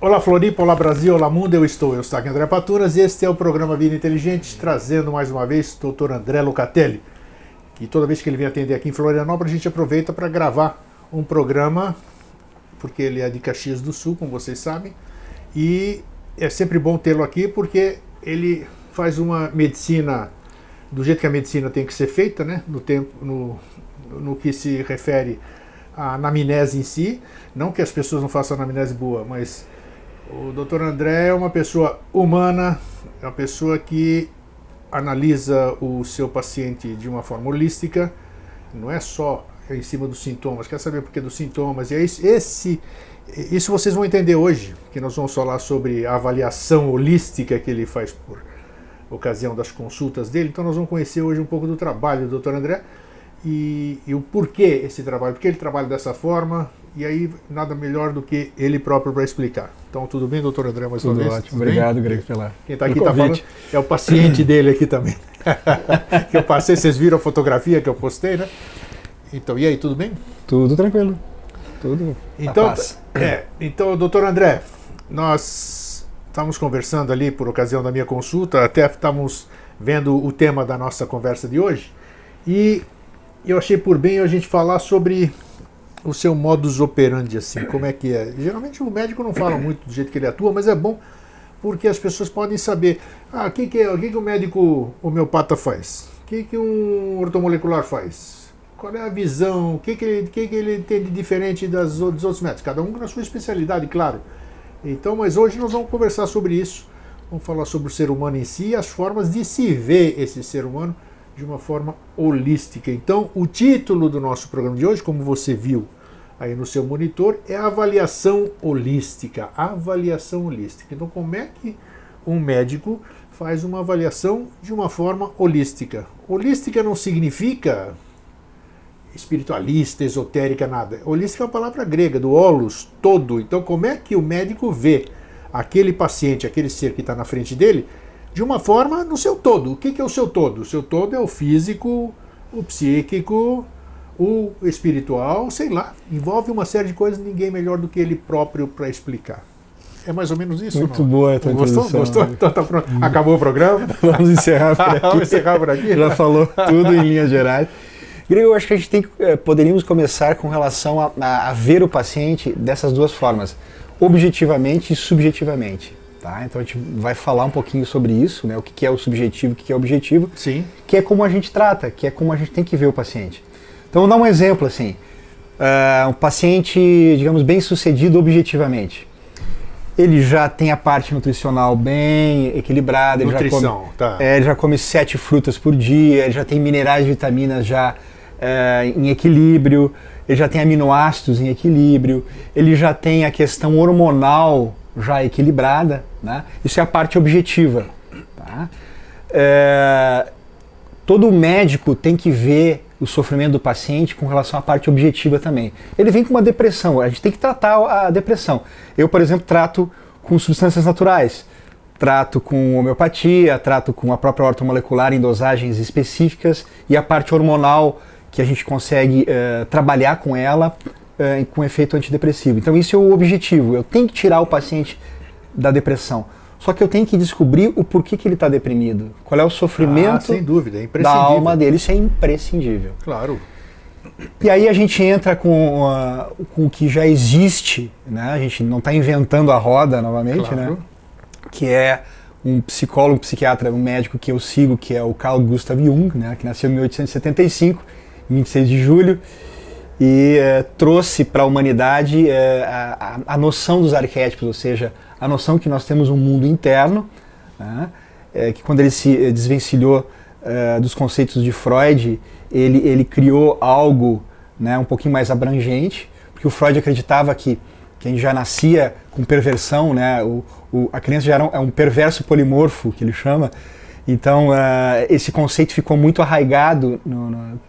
Olá Floripa, olá Brasil, olá mundo, eu estou aqui André Patunas e este é o programa Vida Inteligente, trazendo mais uma vez o Dr. André Locatelli. E toda vez que ele vem atender aqui em Florianópolis, a gente aproveita para gravar um programa, porque ele é de Caxias do Sul, como vocês sabem, e é sempre bom tê-lo aqui porque ele faz uma medicina do jeito que a medicina tem que ser feita, né? No que se refere à anamnese em si. Não que as pessoas não façam anamnese boa, mas o Dr. André é uma pessoa humana, é uma pessoa que analisa o seu paciente de uma forma holística, não é só em cima dos sintomas, quer saber por que dos sintomas, e é isso vocês vão entender hoje, que nós vamos falar sobre a avaliação holística que ele faz por ocasião das consultas dele. Então nós vamos conhecer hoje um pouco do trabalho do Dr. André e o porquê esse trabalho, porque ele trabalha dessa forma, e aí nada melhor do que ele próprio para explicar. Então tudo bem, Dr. André, mais uma vez? Tudo ótimo, obrigado, Greg, pela Quem está aqui está falando é o paciente dele aqui também. Que eu passei, vocês viram a fotografia que eu postei, né? Então, e aí, tudo bem? Tudo tranquilo, tudo então, então, Dr. André, nós estávamos conversando ali por ocasião da minha consulta, até estávamos vendo o tema da nossa conversa de hoje, e eu achei por bem a gente falar sobre o seu modus operandi, assim, como é que é. Geralmente o médico não fala muito do jeito que ele atua, mas é bom porque as pessoas podem saber o que o médico homeopata faz, o que um ortomolecular faz, qual é a visão, o que ele tem de diferente dos outros médicos, cada um na sua especialidade, claro. Então, mas hoje nós vamos conversar sobre isso, vamos falar sobre o ser humano em si e as formas de se ver esse ser humano de uma forma holística. Então, o título do nosso programa de hoje, como você viu aí no seu monitor, é avaliação holística. Avaliação holística. Então, como é que um médico faz uma avaliação de uma forma holística? Holística não significa espiritualista, esotérica, nada. Holística é uma palavra grega, do holos, todo. Então, como é que o médico vê aquele paciente, aquele ser que está na frente dele, de uma forma no seu todo? O que é o seu todo? O seu todo é o físico, o psíquico, o espiritual, sei lá. Envolve uma série de coisas, ninguém melhor do que ele próprio para explicar. É mais ou menos isso? Muito boa a tua introdução. Gostou? Então tá pronto. Acabou o programa? Vamos encerrar por aqui. Vamos encerrar por aqui? Já falou tudo em linhas gerais. Grego, eu acho que a gente poderíamos começar com relação a ver o paciente dessas duas formas, objetivamente e subjetivamente. Tá? Então a gente vai falar um pouquinho sobre isso, né? O que é o subjetivo, o que é o objetivo, sim, que é como a gente trata, que é como a gente tem que ver o paciente. Então vamos dar um exemplo assim, um paciente, digamos, bem sucedido objetivamente. Ele já tem a parte nutricional bem equilibrada, ele já come 7 frutas por dia, ele já tem minerais e vitaminas já em equilíbrio, ele já tem aminoácidos em equilíbrio, ele já tem a questão hormonal já equilibrada, né? Isso é a parte objetiva. Tá? Todo médico tem que ver o sofrimento do paciente com relação à parte objetiva também. Ele vem com uma depressão, a gente tem que tratar a depressão. Eu, por exemplo, trato com substâncias naturais, trato com homeopatia, trato com a própria ortomolecular em dosagens específicas e a parte hormonal que a gente consegue trabalhar com ela com efeito antidepressivo. Então isso é o objetivo, eu tenho que tirar o paciente da depressão. Só que eu tenho que descobrir o porquê que ele está deprimido. Qual é o sofrimento sem dúvida, é da alma dele. Isso é imprescindível. Claro. E aí a gente entra com o que já existe, né? A gente não está inventando a roda novamente, claro, né? Que é um psicólogo, psiquiatra, um médico que eu sigo, que é o Carl Gustav Jung, né? Que nasceu em 1875, 26 de julho, e trouxe para a humanidade a noção dos arquétipos, ou seja, a noção que nós temos um mundo interno, né, que quando ele se desvencilhou dos conceitos de Freud, ele criou algo, né, um pouquinho mais abrangente, porque o Freud acreditava que a gente já nascia com perversão, né, a criança já é um perverso polimorfo, que ele chama. Então esse conceito ficou muito arraigado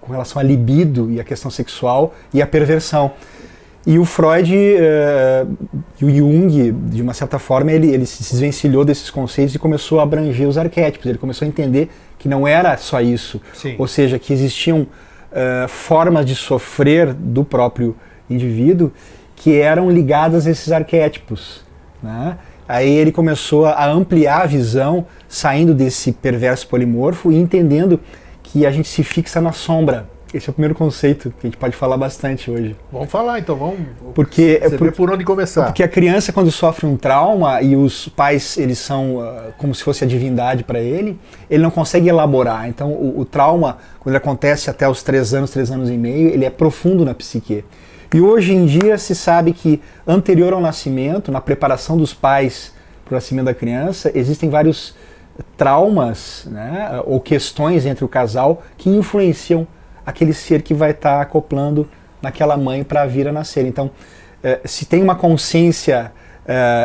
com relação à libido e à questão sexual e à perversão. E o Freud e o Jung, de uma certa forma, ele se desvencilhou desses conceitos e começou a abranger os arquétipos. Ele começou a entender que não era só isso. Sim. Ou seja, que existiam formas de sofrer do próprio indivíduo que eram ligadas a esses arquétipos. né? Aí ele começou a ampliar a visão, saindo desse perverso polimorfo e entendendo que a gente se fixa na sombra. Esse é o primeiro conceito que a gente pode falar bastante hoje. Vamos falar então, vamos ver por onde começar. Porque a criança, quando sofre um trauma e os pais, eles são como se fosse a divindade para ele não consegue elaborar. Então o trauma, quando ele acontece até os 3 anos, 3 anos e meio, ele é profundo na psique. E hoje em dia se sabe que anterior ao nascimento, na preparação dos pais para o nascimento da criança, existem vários traumas, né, ou questões entre o casal que influenciam aquele ser que vai estar acoplando naquela mãe para vir a nascer. Então, se tem uma consciência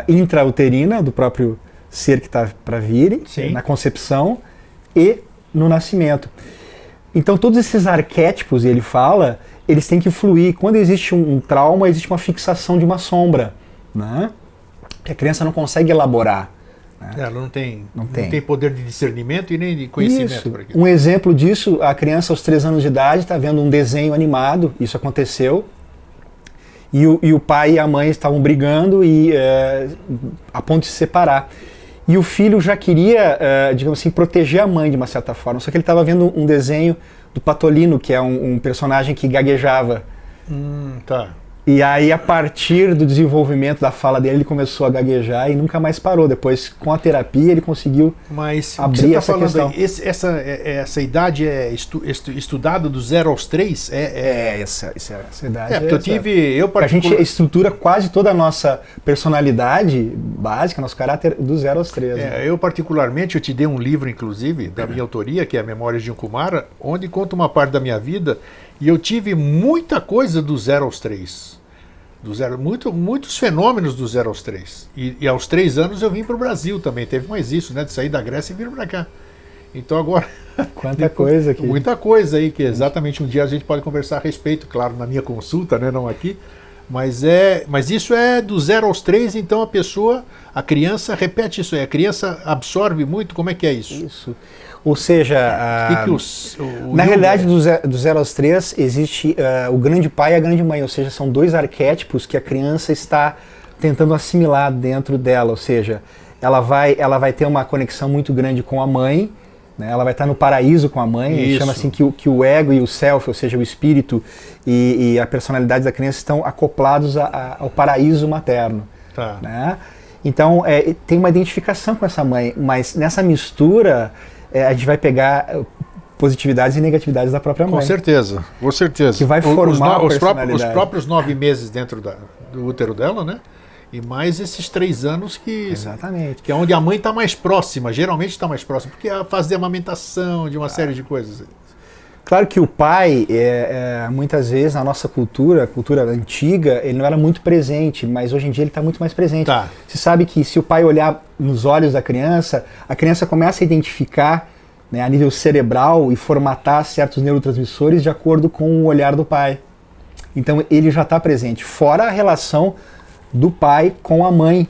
intrauterina do próprio ser que está para vir, na concepção e no nascimento. Então, todos esses arquétipos, ele fala, eles têm que fluir. Quando existe um trauma, existe uma fixação de uma sombra, né? Que a criança não consegue elaborar. Ela não tem poder de discernimento e nem de conhecimento. Isso. Um exemplo disso, a criança aos 3 anos de idade está vendo um desenho animado, isso aconteceu, e o pai e a mãe estavam brigando a ponto de se separar. E o filho já queria, digamos assim, proteger a mãe de uma certa forma, só que ele estava vendo um desenho do Patolino, que é um personagem que gaguejava. Tá. E aí, a partir do desenvolvimento da fala dele, ele começou a gaguejar e nunca mais parou. Depois, com a terapia, ele conseguiu abrir essa questão. Aí, essa idade é estudada do 0 aos 3? Essa idade. Porque a gente estrutura quase toda a nossa personalidade básica, nosso caráter, do 0 aos 3. Né? Eu particularmente, eu te dei um livro, inclusive, da minha autoria, que é Memórias de um Kumara, onde conta uma parte da minha vida. E eu tive muita coisa do 0 aos 3. Muitos fenômenos do 0 aos 3. E aos 3 anos eu vim para o Brasil também. Teve mais isso, né? De sair da Grécia e vir para cá. Então agora... Quanta coisa aqui. Muita coisa aí, que exatamente um dia a gente pode conversar a respeito, claro, na minha consulta, né? Não aqui. Mas isso é do 0 aos 3, então a criança repete isso aí. A criança absorve muito, como é que é isso? Isso. Ou seja, na realidade, do 0 aos 3, existe o grande pai e a grande mãe, ou seja, são 2 arquétipos que a criança está tentando assimilar dentro dela, ou seja, ela vai ter uma conexão muito grande com a mãe, né? Ela vai estar no paraíso com a mãe, a gente chama assim que o ego e o self, ou seja, o espírito e a personalidade da criança estão acoplados ao paraíso materno. Tá. Né? Então, tem uma identificação com essa mãe, mas nessa mistura... a gente vai pegar positividades e negatividades da própria mãe. Com certeza. Que vai formar a os personalidade. próprios 9 meses dentro do útero dela, né? E mais esses 3 anos Exatamente. Que é onde a mãe está mais próxima, geralmente está mais próxima, porque é a fase de amamentação, de uma série de coisas. Claro que o pai, muitas vezes, na nossa cultura, cultura antiga, ele não era muito presente, mas hoje em dia ele está muito mais presente. Tá. Você sabe que se o pai olhar nos olhos da criança, a criança começa a identificar, né, a nível cerebral e formatar certos neurotransmissores de acordo com o olhar do pai. Então ele já está presente. Fora a relação do pai com a mãe,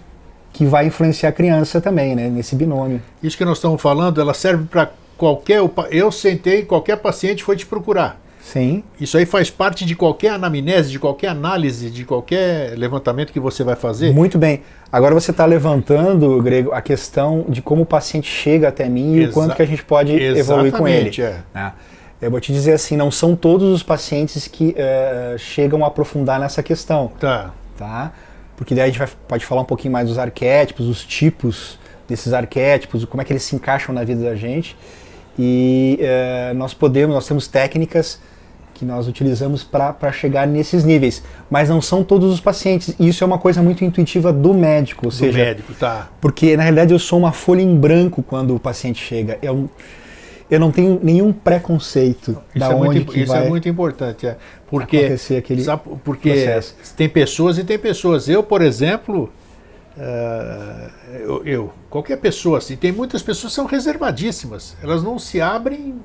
que vai influenciar a criança também, né, nesse binômio. Isso que nós estamos falando, ela serve para qualquer paciente foi te procurar. Sim. Isso aí faz parte de qualquer anamnese, de qualquer análise, de qualquer levantamento que você vai fazer? Muito bem. Agora você está levantando, Grego, a questão de como o paciente chega até mim e o quanto que a gente pode evoluir com ele. Eu vou te dizer assim, não são todos os pacientes que chegam a aprofundar nessa questão. Tá? Porque daí a gente pode falar um pouquinho mais dos arquétipos, os tipos desses arquétipos, como é que eles se encaixam na vida da gente. E nós temos técnicas que nós utilizamos para chegar nesses níveis, mas não são todos os pacientes. E isso é uma coisa muito intuitiva do médico, ou seja, médico, tá. Porque na realidade eu sou uma folha em branco quando o paciente chega. Eu não tenho nenhum preconceito isso é muito importante, porque acontecer aquele processo. Tem pessoas e tem pessoas. Eu, por exemplo, qualquer pessoa assim, tem muitas pessoas que são reservadíssimas, elas não se abrem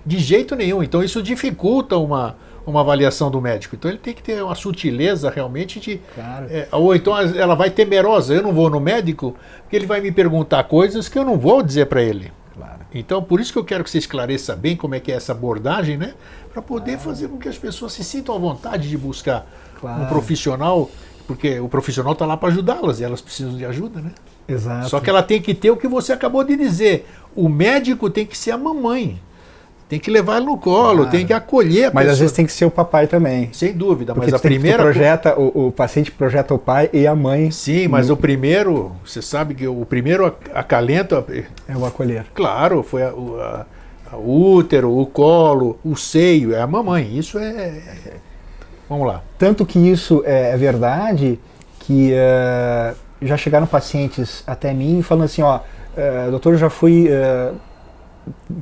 de jeito nenhum, então isso dificulta uma avaliação do médico. Então ele tem que ter uma sutileza realmente de... Claro. Ou então ela vai temerosa, eu não vou no médico porque ele vai me perguntar coisas que eu não vou dizer para ele. Claro. Então por isso que eu quero que você esclareça bem como é que é essa abordagem, né? Para poder fazer com que as pessoas se sintam à vontade de buscar um profissional Porque o profissional está lá para ajudá-las e elas precisam de ajuda, né? Exato. Só que ela tem que ter o que você acabou de dizer. O médico tem que ser a mamãe. Tem que levar ela no colo, tem que acolher a Mas pessoa. às vezes tem que ser o papai também. Sem dúvida, Porque mas a primeira... o paciente projeta o pai e a mãe. Sim, mas o primeiro, você sabe que o primeiro acalento... É o acolher. Claro, foi o útero, o colo, o seio, é a mamãe. Isso Vamos lá. Tanto que isso é verdade que já chegaram pacientes até mim falando assim, ó, doutor, eu já fui...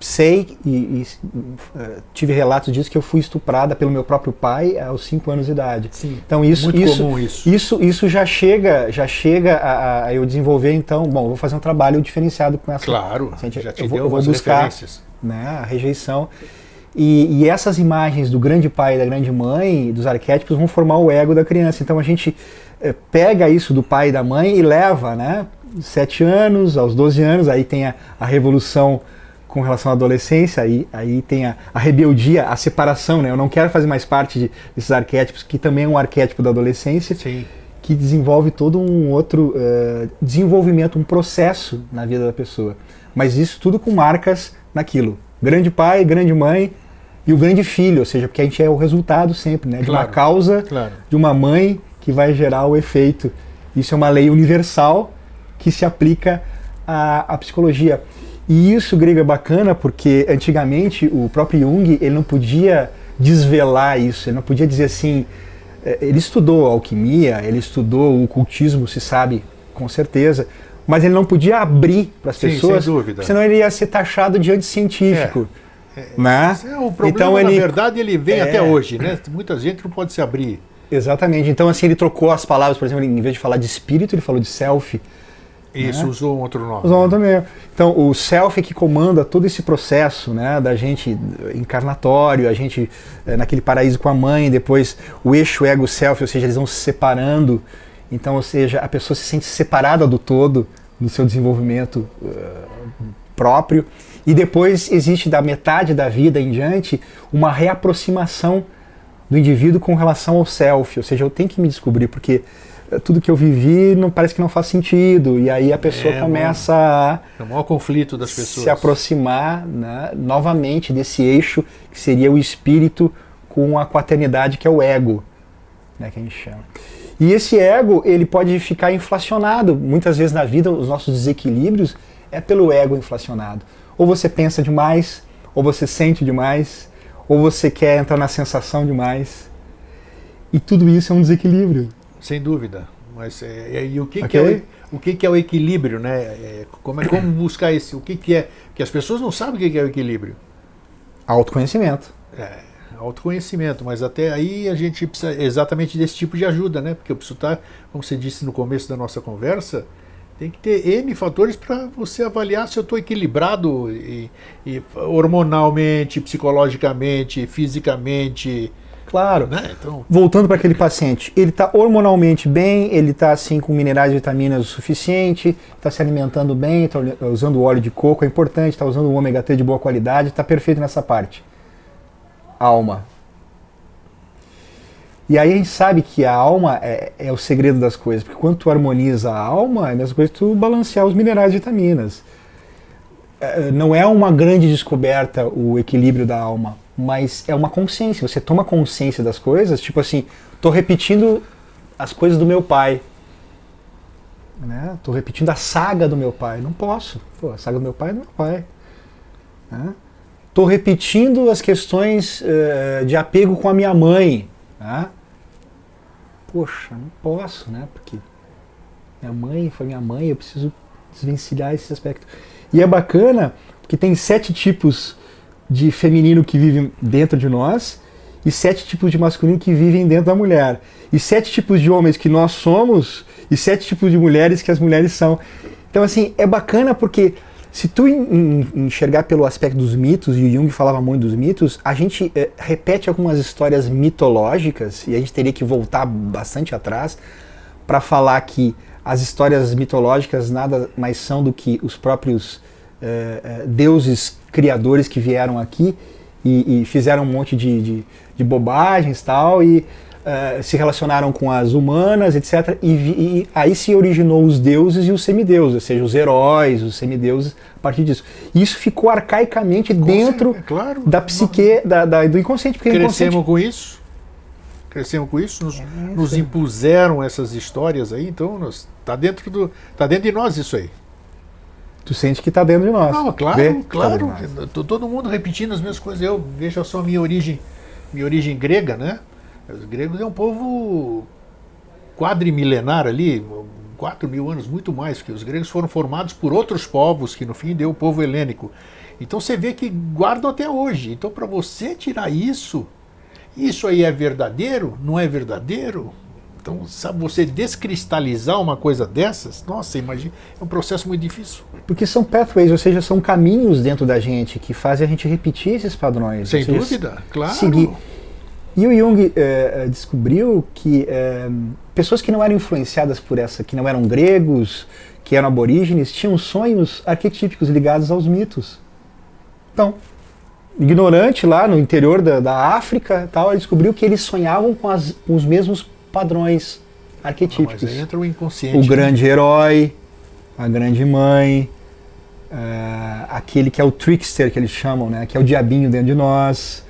sei e tive relatos disso, que eu fui estuprada pelo meu próprio pai aos 5 anos de idade. Sim, então comum isso já chega a eu desenvolver, então, bom, eu vou fazer um trabalho diferenciado com essa. Claro, já te deu eu vou buscar referências. Né, a rejeição. E essas imagens do grande pai e da grande mãe, dos arquétipos, vão formar o ego da criança. Então a gente pega isso do pai e da mãe e leva, né, 7 anos, aos 12 anos, aí tem a revolução com relação à adolescência, aí tem a rebeldia, a separação, né? Eu não quero fazer mais parte desses arquétipos, que também é um arquétipo da adolescência. Sim. Que desenvolve todo um outro desenvolvimento, um processo na vida da pessoa. Mas isso tudo com marcas naquilo. Grande pai, grande mãe e o grande filho, ou seja, porque a gente é o resultado sempre, né? De uma causa, de uma mãe que vai gerar o efeito. Isso é uma lei universal que se aplica à psicologia. E isso, Grego, é bacana porque antigamente o próprio Jung ele não podia desvelar isso, ele não podia dizer assim, ele estudou alquimia, ele estudou o ocultismo, se sabe com certeza, mas ele não podia abrir para as pessoas, sem dúvida. Senão ele ia ser taxado de anticientífico. Né? O problema, então, na verdade, ele vem até hoje, né? Muita gente não pode se abrir. Exatamente, então assim, ele trocou as palavras, por exemplo, em vez de falar de espírito, ele falou de self. Isso, né? Usou um outro nome. Usou outro mesmo. Então, o self é que comanda todo esse processo, né, da gente encarnatório, a gente naquele paraíso com a mãe, depois o eixo ego-self, ou seja, eles vão se separando. Então, ou seja, a pessoa se sente separada do todo, no seu desenvolvimento próprio. E depois existe, da metade da vida em diante, uma reaproximação do indivíduo com relação ao self. Ou seja, eu tenho que me descobrir, porque tudo que eu vivi parece que não faz sentido. E aí a pessoa começa a... É o maior conflito das pessoas. Se aproximar, né, novamente desse eixo que seria o espírito com a quaternidade, que é o ego, né, que a gente chama. E esse ego, ele pode ficar inflacionado. Muitas vezes na vida, os nossos desequilíbrios é pelo ego inflacionado. Ou você pensa demais, ou você sente demais, ou você quer entrar na sensação demais. E tudo isso é um desequilíbrio. Sem dúvida. Mas e o que é o equilíbrio, né? Como buscar esse? O que é? Que as pessoas não sabem o que é o equilíbrio. Autoconhecimento. Autoconhecimento, mas até aí a gente precisa exatamente desse tipo de ajuda, né? Porque eu preciso estar, como você disse no começo da nossa conversa, tem que ter N fatores para você avaliar se eu estou equilibrado e hormonalmente, psicologicamente, fisicamente. Claro. Né? Então... Voltando para aquele paciente, ele está hormonalmente bem, ele está assim com minerais e vitaminas o suficiente, está se alimentando bem, está usando óleo de coco, é importante, está usando um ômega 3 de boa qualidade, está perfeito nessa parte. Alma. E aí a gente sabe que a alma é o segredo das coisas, porque quando tu harmoniza a alma, é a mesma coisa que tu balancear os minerais e vitaminas. Não é uma grande descoberta o equilíbrio da alma, mas é uma consciência. Você toma consciência das coisas, tipo assim, tô repetindo as coisas do meu pai. Né? Tô repetindo a saga do meu pai. Não posso. Pô, a saga do meu pai é do meu pai. Né? Tô repetindo as questões de apego com a minha mãe. Né? Poxa, não posso, né? Porque minha mãe foi minha mãe, eu preciso desvencilhar esse aspecto. E é bacana, porque tem 7 tipos de feminino que vivem dentro de nós e 7 tipos de masculino que vivem dentro da mulher. E 7 tipos de homens que nós somos e 7 tipos de mulheres que as mulheres são. Então, assim, é bacana porque se tu enxergar pelo aspecto dos mitos, e o Jung falava muito dos mitos, a gente repete algumas histórias mitológicas, e a gente teria que voltar bastante atrás para falar que as histórias mitológicas nada mais são do que os próprios deuses criadores que vieram aqui e fizeram um monte de bobagens e tal, e se relacionaram com as humanas, etc. E aí se originou os deuses e os semideuses, ou seja, os heróis, os semideuses, a partir disso. E isso ficou arcaicamente dentro da psique, do inconsciente. Porque crescemos com isso. Crescemos com isso, nos impuseram essas histórias aí, então tá dentro de nós isso aí. Tu sente que está dentro de nós. Não, claro. Todo mundo repetindo as mesmas coisas. Eu vejo só minha origem grega, né? Os gregos é um povo quadrimilenar ali, 4.000 anos, muito mais, porque os gregos foram formados por outros povos, que no fim deu o povo helênico. Então você vê que guardam até hoje. Então para você tirar isso aí é verdadeiro? Não é verdadeiro? Então, sabe, você descristalizar uma coisa dessas, nossa, imagina, é um processo muito difícil. Porque são pathways, ou seja, são caminhos dentro da gente que fazem a gente repetir esses padrões. Sem dúvida, claro. Seguir. E o Jung descobriu que pessoas que não eram influenciadas por essa, que não eram gregos, que eram aborígenes, tinham sonhos arquetípicos ligados aos mitos. Então, ignorante lá no interior da África, tal, ele descobriu que eles sonhavam com os mesmos padrões arquetípicos. Mas aí entra o inconsciente. O grande herói, a grande mãe, aquele que é o trickster, que eles chamam, né, que é o diabinho dentro de nós.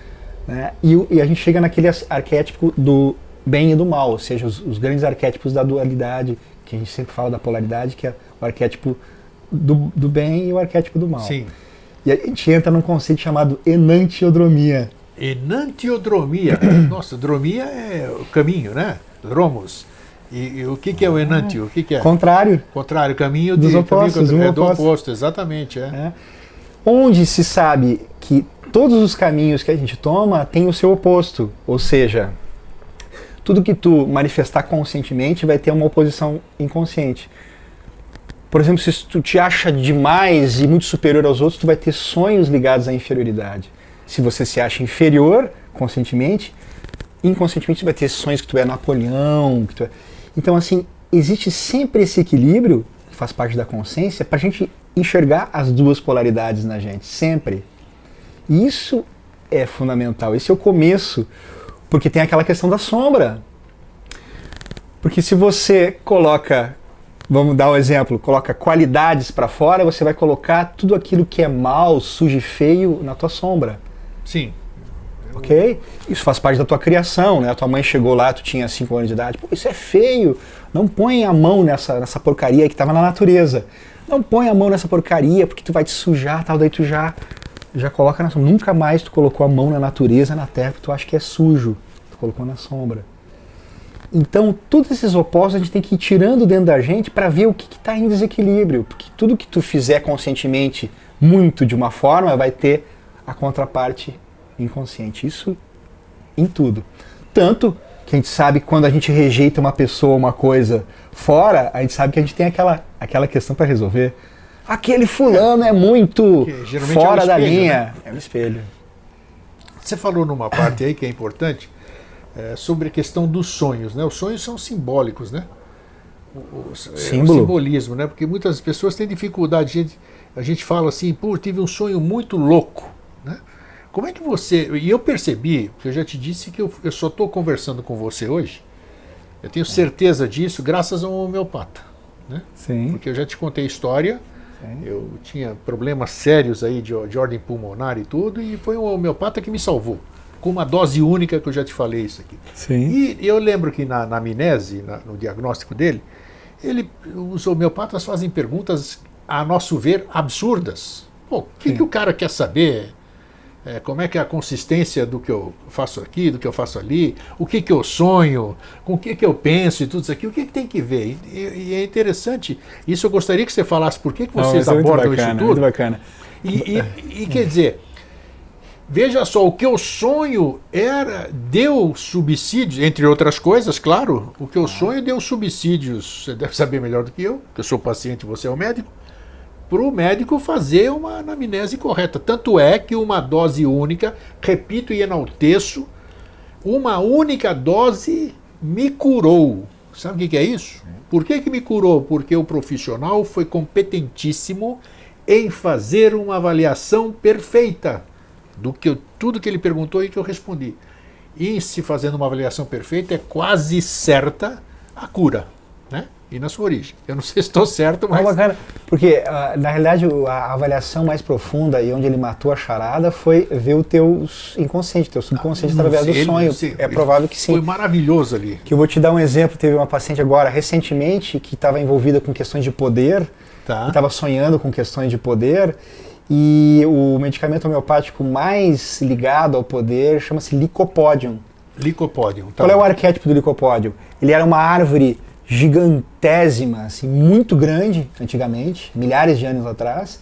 Né, e a gente chega naquele arquétipo do bem e do mal, ou seja, os grandes arquétipos da dualidade, que a gente sempre fala da polaridade, que é o arquétipo do bem e o arquétipo do mal. Sim. E a gente entra num conceito chamado enantiodromia. Enantiodromia. Nossa, dromia é o caminho, né? Dromos. E o que é o enantio? O que é? Contrário. Contrário, caminho dos opostos. Do oposto, exatamente. Onde se sabe que todos os caminhos que a gente toma têm o seu oposto. Ou seja, tudo que tu manifestar conscientemente vai ter uma oposição inconsciente. Por exemplo, se tu te acha demais e muito superior aos outros, tu vai ter sonhos ligados à inferioridade. Se você se acha inferior conscientemente, inconscientemente você vai ter sonhos que tu é Napoleão. Então, assim, existe sempre esse equilíbrio, que faz parte da consciência, para a gente enxergar as duas polaridades na gente, sempre. E isso é fundamental, esse é o começo, porque tem aquela questão da sombra. Porque se você coloca, vamos dar um exemplo, coloca qualidades para fora, você vai colocar tudo aquilo que é mal, sujo e feio na tua sombra. Sim. Ok? Isso faz parte da tua criação, né? A tua mãe chegou lá, tu tinha 5 anos de idade. Pô, isso é feio. Não põe a mão nessa porcaria que estava na natureza. Não põe a mão nessa porcaria porque tu vai te sujar, tal. Daí tu já coloca na sombra. Nunca mais tu colocou a mão na natureza, na terra, porque tu acha que é sujo. Tu colocou na sombra. Então, todos esses opostos a gente tem que ir tirando dentro da gente para ver o que está em desequilíbrio. Porque tudo que tu fizer conscientemente muito de uma forma vai ter a contraparte inconsciente. Isso em tudo. Tanto que a gente sabe que quando a gente rejeita uma pessoa, uma coisa fora, a gente sabe que a gente tem aquela questão para resolver. Aquele fulano é muito fora da linha. Né? É um espelho. Você falou numa parte aí que é importante, sobre a questão dos sonhos, né? Os sonhos são simbólicos, né? O simbolismo, né? Porque muitas pessoas têm dificuldade. A gente fala assim, pô, tive um sonho muito louco, né? Como é que você... E eu percebi, porque eu já te disse que eu só estou conversando com você hoje, eu tenho certeza disso graças a um homeopata, né? Sim. Porque eu já te contei a história, sim. Eu tinha problemas sérios aí de ordem pulmonar e tudo, e foi um homeopata que me salvou, com uma dose única que eu já te falei isso aqui. Sim. E eu lembro que na amnese, no diagnóstico dele, os homeopatas fazem perguntas, a nosso ver, absurdas. Pô, o que o cara quer saber? Como é que é a consistência do que eu faço aqui, do que eu faço ali, o que eu sonho, com o que eu penso e tudo isso aqui, o que tem que ver? E é interessante, isso eu gostaria que você falasse, por que vocês abordam isso tudo. Muito bacana. E quer dizer, veja só, o que eu sonho deu subsídios, entre outras coisas, claro, o que eu sonho deu subsídios, você deve saber melhor do que eu sou paciente e você é o médico, para o médico fazer uma anamnese correta. Tanto é que uma dose única, repito e enalteço, uma única dose me curou. Sabe o que é isso? Por que me curou? Porque o profissional foi competentíssimo em fazer uma avaliação perfeita tudo que ele perguntou e que eu respondi. e se fazendo uma avaliação perfeita, é quase certa a cura, né? E na sua origem. Eu não sei se estou certo, mas... Bacana, porque na realidade a avaliação mais profunda e onde ele matou a charada foi ver o teu inconsciente, teu subconsciente através do sonho. É provável que sim. Foi maravilhoso ali. Que eu vou te dar um exemplo, teve uma paciente agora recentemente que estava envolvida com questões de poder, estava sonhando com questões de poder, e o medicamento homeopático mais ligado ao poder chama-se Licopodium. Licopodium. Qual é o arquétipo do Licopodium? Ele era uma árvore gigantésima, assim, muito grande, antigamente, milhares de anos atrás,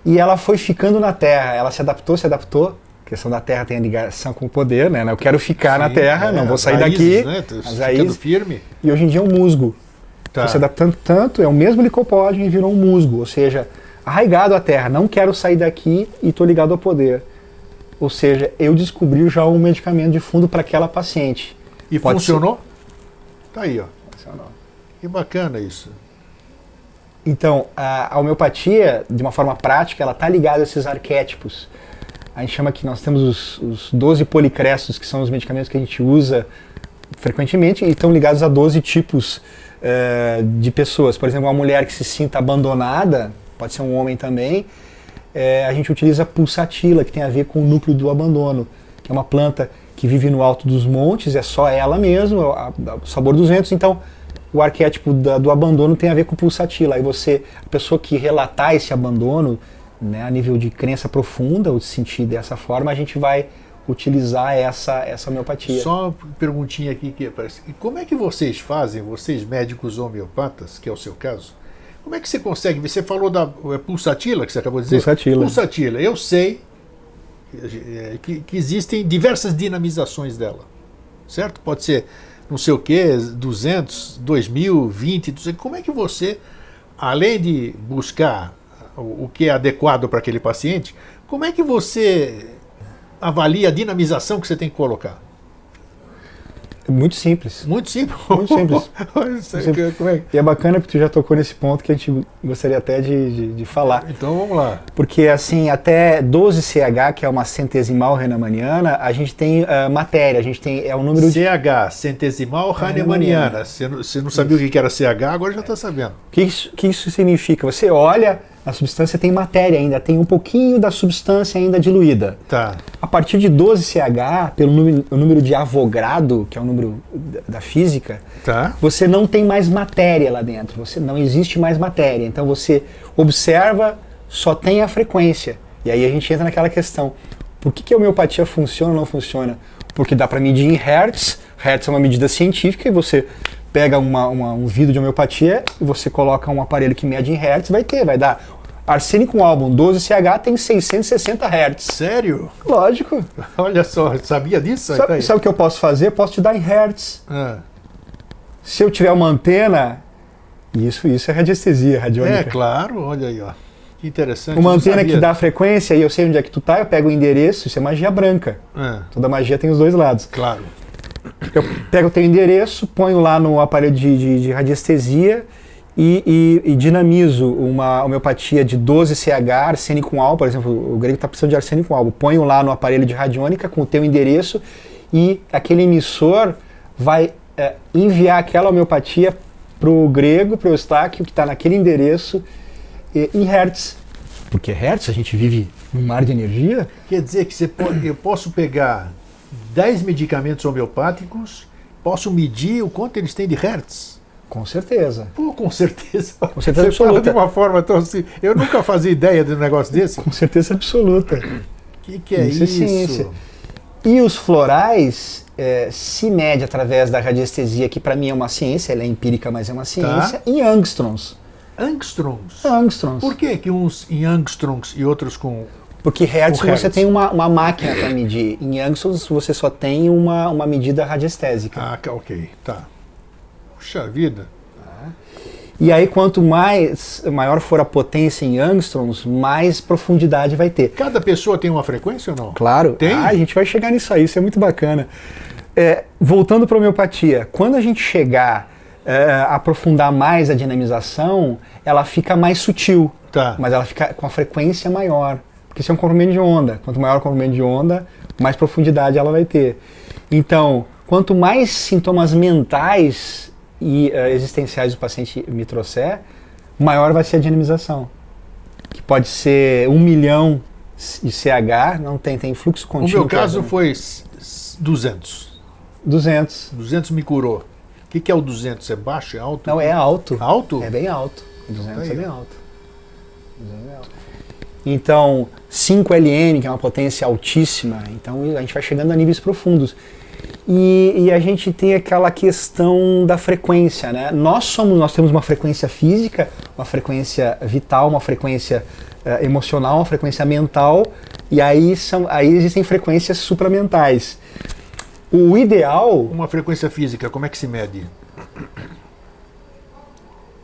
e ela foi ficando na Terra. Ela se adaptou. A questão da Terra tem a ligação com o poder, né? Eu quero ficar na Terra, não vou sair daqui. Né? As raízes, firme. E hoje em dia é um musgo. Tá. Se adaptando tanto, é o mesmo Licopodium e virou um musgo, ou seja, arraigado à Terra. Não quero sair daqui e estou ligado ao poder. Ou seja, eu descobri já um medicamento de fundo para aquela paciente. E funcionou? Tá aí, ó. Funcionou. Que bacana isso. Então, a homeopatia, de uma forma prática, ela está ligada a esses arquétipos. A gente chama que nós temos os 12 policrestos, que são os medicamentos que a gente usa frequentemente, e estão ligados a 12 tipos de pessoas. Por exemplo, uma mulher que se sinta abandonada, pode ser um homem também, a gente utiliza pulsatila, que tem a ver com o núcleo do abandono, que é uma planta que vive no alto dos montes, é só ela mesmo, o sabor dos ventos. Então, o arquétipo do abandono tem a ver com pulsatila. Aí a pessoa que relatar esse abandono, né, a nível de crença profunda, ou de sentir dessa forma, a gente vai utilizar essa homeopatia. Só uma perguntinha aqui que aparece. E como é que vocês fazem, vocês médicos homeopatas, que é o seu caso, como é que você consegue? Você falou da pulsatila, que você acabou de dizer? Pulsatila. Pulsatila. Eu sei que existem diversas dinamizações dela, certo? Pode ser não sei o que, 200, 2000, 20, 200. Como é que você, além de buscar o que é adequado para aquele paciente, como é que você avalia a dinamização que você tem que colocar? Muito simples. Muito simples? Muito simples. E é bacana que tu já tocou nesse ponto que a gente gostaria até de falar. Então vamos lá. Porque assim, até 12CH, que é uma centesimal hahnemanniana, a gente tem matéria, a gente tem o número CH, centesimal hahnemanniana. Você não sabia o que era CH, agora já está sabendo. O que isso significa? Você olha, a substância tem matéria ainda, tem um pouquinho da substância ainda diluída. Tá. A partir de 12CH, pelo número de Avogadro, que é o número da física, tá, você não tem mais matéria lá dentro, não existe mais matéria. Então você observa, só tem a frequência. E aí a gente entra naquela questão, por que a homeopatia funciona ou não funciona? Porque dá para medir em hertz, hertz é uma medida científica, e você pega um vidro de homeopatia e você coloca um aparelho que mede em hertz, vai dar arsênico álbum 12CH tem 660 hertz. Sério? Lógico. Olha só, sabia disso? Sabe o que eu posso fazer? Posso te dar em hertz. Se eu tiver uma antena, isso é radiestesia radiônica. É, claro, olha aí, ó. Que interessante. Uma antena que dá a frequência e eu sei onde é que tu tá, eu pego o endereço, isso é magia branca. Toda magia tem os dois lados. Claro. Eu pego o teu endereço, ponho lá no aparelho de radiestesia e dinamizo uma homeopatia de 12CH, arsênico álbum, por exemplo, o grego está precisando de arsênico álbum. Ponho lá no aparelho de radiônica com o teu endereço e aquele emissor vai enviar aquela homeopatia para o grego, para o Eustáquio, que está naquele endereço, em hertz. Porque hertz, a gente vive num mar de energia. Quer dizer que eu posso pegar 10 medicamentos homeopáticos, posso medir o quanto eles têm de hertz? Com certeza. Pô, com certeza. Com certeza absoluta. De uma forma tão assim. Eu nunca fazia ideia de um negócio desse. Com certeza absoluta. Que é isso? É ciência. E os florais se mede através da radiestesia, que para mim é uma ciência, ela é empírica, mas é uma ciência, em angstroms. Angstroms? Angstroms. Por que uns em angstroms e outros com... Porque hertz você tem uma máquina para medir. Em angstroms você só tem uma medida radiestésica. Ah, ok. Tá. Puxa vida. E aí quanto maior for a potência em angstroms, mais profundidade vai ter. Cada pessoa tem uma frequência ou não? Claro. Tem? A gente vai chegar nisso aí, isso é muito bacana. Voltando para a homeopatia, quando a gente chegar a aprofundar mais a dinamização, ela fica mais sutil, mas ela fica com a frequência maior. Porque isso é um comprimento de onda. Quanto maior o comprimento de onda, mais profundidade ela vai ter. Então, quanto mais sintomas mentais e existenciais o paciente me trouxer, maior vai ser a dinamização. Que pode ser 1 milhão de CH, não tem fluxo contínuo. O meu caso foi 200. 200. 200 me curou. O que é o 200? É baixo? É alto? Não, é alto. Alto? É bem alto. 200 aí, é bem alto. 200 é bem alto. Então, 5 LN, que é uma potência altíssima, então a gente vai chegando a níveis profundos. E a gente tem aquela questão da frequência, né? Nós temos uma frequência física, uma frequência vital, uma frequência emocional, uma frequência mental, e aí existem frequências supramentais. O ideal... Uma frequência física, como é que se mede?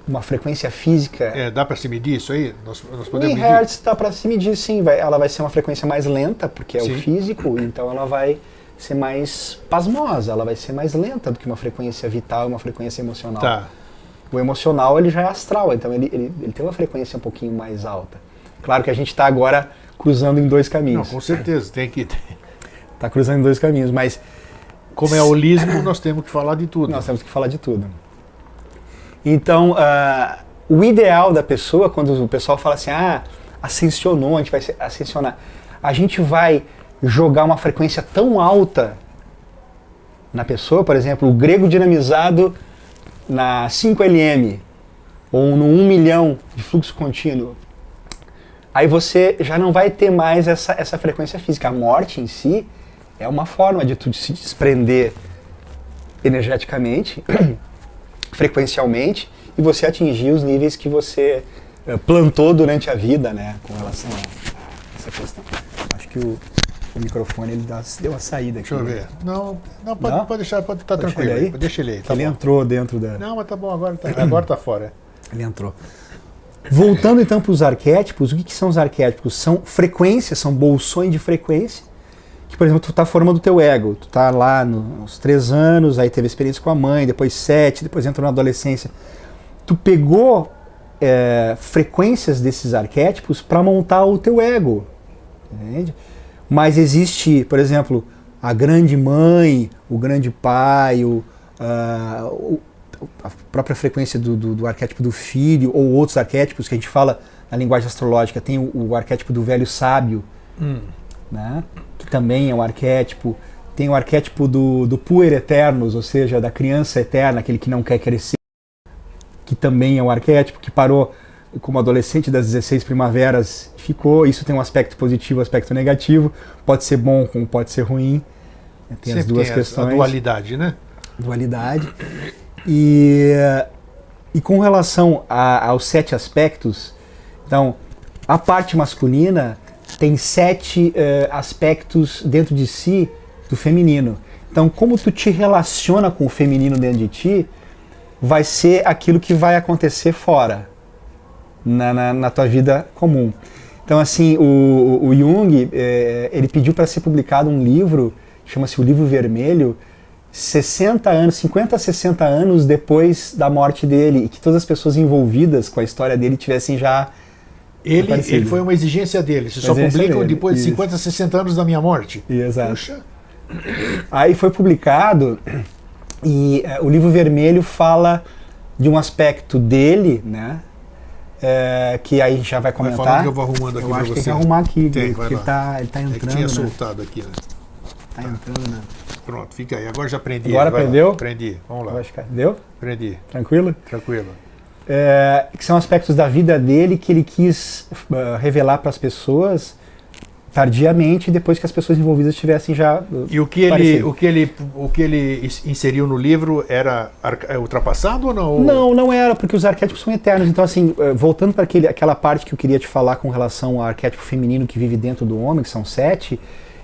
Uma frequência física... Dá para se medir isso aí? Nós podemos em medir? hertz dá para se medir, sim. Ela vai ser uma frequência mais lenta, porque é Sim. o físico, então ela vai ser mais pasmosa, ela vai ser mais lenta do que uma frequência vital e uma frequência emocional. Tá. O emocional ele já é astral, então ele tem uma frequência um pouquinho mais alta. Claro que a gente está agora cruzando em dois caminhos. Não, com certeza, tem que... Está cruzando em dois caminhos, mas... Como é holismo, nós temos que falar de tudo. Nós temos que falar de tudo. Então, o ideal da pessoa, quando o pessoal fala assim, ascensionou, a gente vai ascensionar, a gente vai jogar uma frequência tão alta na pessoa, por exemplo, o grego dinamizado na 5LM, ou no 1 milhão de fluxo contínuo, aí você já não vai ter mais essa frequência física. A morte em si é uma forma de tu se desprender energeticamente, frequencialmente, e você atingir os níveis que você plantou durante a vida, né, com relação a essa questão. Acho que o microfone ele deu uma saída aqui. Deixa eu ver. Não, pode deixar, pode estar tranquilo. Ele aí? Deixa ele aí. Tá ele bom. entrou dentro da... Não, mas tá bom, agora tá fora. Ele entrou. Voltando então para os arquétipos, o que são os arquétipos? São frequências, são bolsões de frequência, que, por exemplo, tu tá formando o teu ego, tu tá lá nos 3 anos, aí teve experiência com a mãe, depois 7, depois entrou na adolescência. Tu pegou frequências desses arquétipos para montar o teu ego, entende? Mas existe, por exemplo, a grande mãe, o grande pai, a própria frequência do arquétipo do filho, ou outros arquétipos que a gente fala na linguagem astrológica. Tem o arquétipo do velho sábio, né? Que também é um arquétipo. Tem o arquétipo do puer eternus, ou seja, da criança eterna, aquele que não quer crescer, que também é um arquétipo, que parou como adolescente das 16 primaveras, ficou. Isso tem um aspecto positivo, um aspecto negativo, pode ser bom como pode ser ruim. Tem as duas questões. A dualidade, né? Dualidade. E com relação aos 7 aspectos, então, a parte masculina tem 7 aspectos dentro de si do feminino. Então, como tu te relaciona com o feminino dentro de ti, vai ser aquilo que vai acontecer fora, na tua vida comum. Então, assim, o Jung, ele pediu para ser publicado um livro, chama-se O Livro Vermelho, 50 a 60 anos depois da morte dele, e que todas as pessoas envolvidas com a história dele tivessem já... Ele foi uma exigência dele. Você só publica depois de 50 a 60 anos da minha morte. Exato. Puxa. Aí foi publicado, e o Livro Vermelho fala de um aspecto dele, né? Que aí a gente já vai comentar. Vai falando que eu vou arrumando aqui. Eu acho que tem você. que arrumar aqui, Tem, porque ele tá entrando. É que tinha né? soltado aqui, né? Tá entrando, né? Pronto, fica aí. Agora já aprendi. Agora aprendeu? Aprendi. Vamos lá. Vai ficar. Deu? Aprendi. Tranquilo? Tranquilo. Que são aspectos da vida dele que ele quis revelar para as pessoas tardiamente, depois que as pessoas envolvidas tivessem já E o que ele inseriu no livro era ultrapassado ou não? Não era, porque os arquétipos são eternos. Então, assim, voltando para aquela parte que eu queria te falar com relação ao arquétipo feminino que vive dentro do homem, que são 7,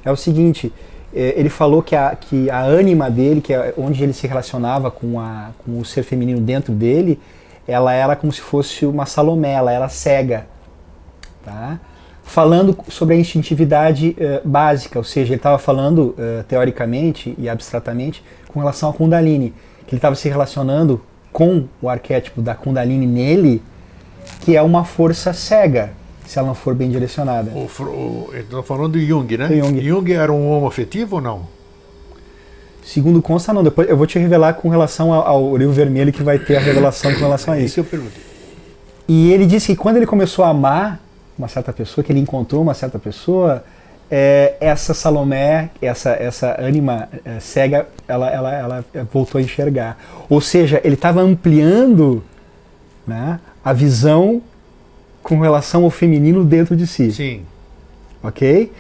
é o seguinte, ele falou que a ânima dele, que é onde ele se relacionava com o ser feminino dentro dele, ela era como se fosse uma Salomé, ela era cega, tá? Falando sobre a instintividade básica, ou seja, ele estava falando teoricamente e abstratamente com relação à Kundalini, que ele estava se relacionando com o arquétipo da Kundalini nele, que é uma força cega, se ela não for bem direcionada. Estou falando de Jung, né? Jung. Jung era um homo afetivo ou não? Segundo consta, não. Depois eu vou te revelar com relação ao livro vermelho, que vai ter a revelação com relação a isso. Isso que eu perguntei. E ele disse que quando ele começou a amar uma certa pessoa, que ele encontrou uma certa pessoa, essa Salomé, essa ânima cega, ela voltou a enxergar. Ou seja, ele estava ampliando, né, a visão com relação ao feminino dentro de si. Sim. Ok?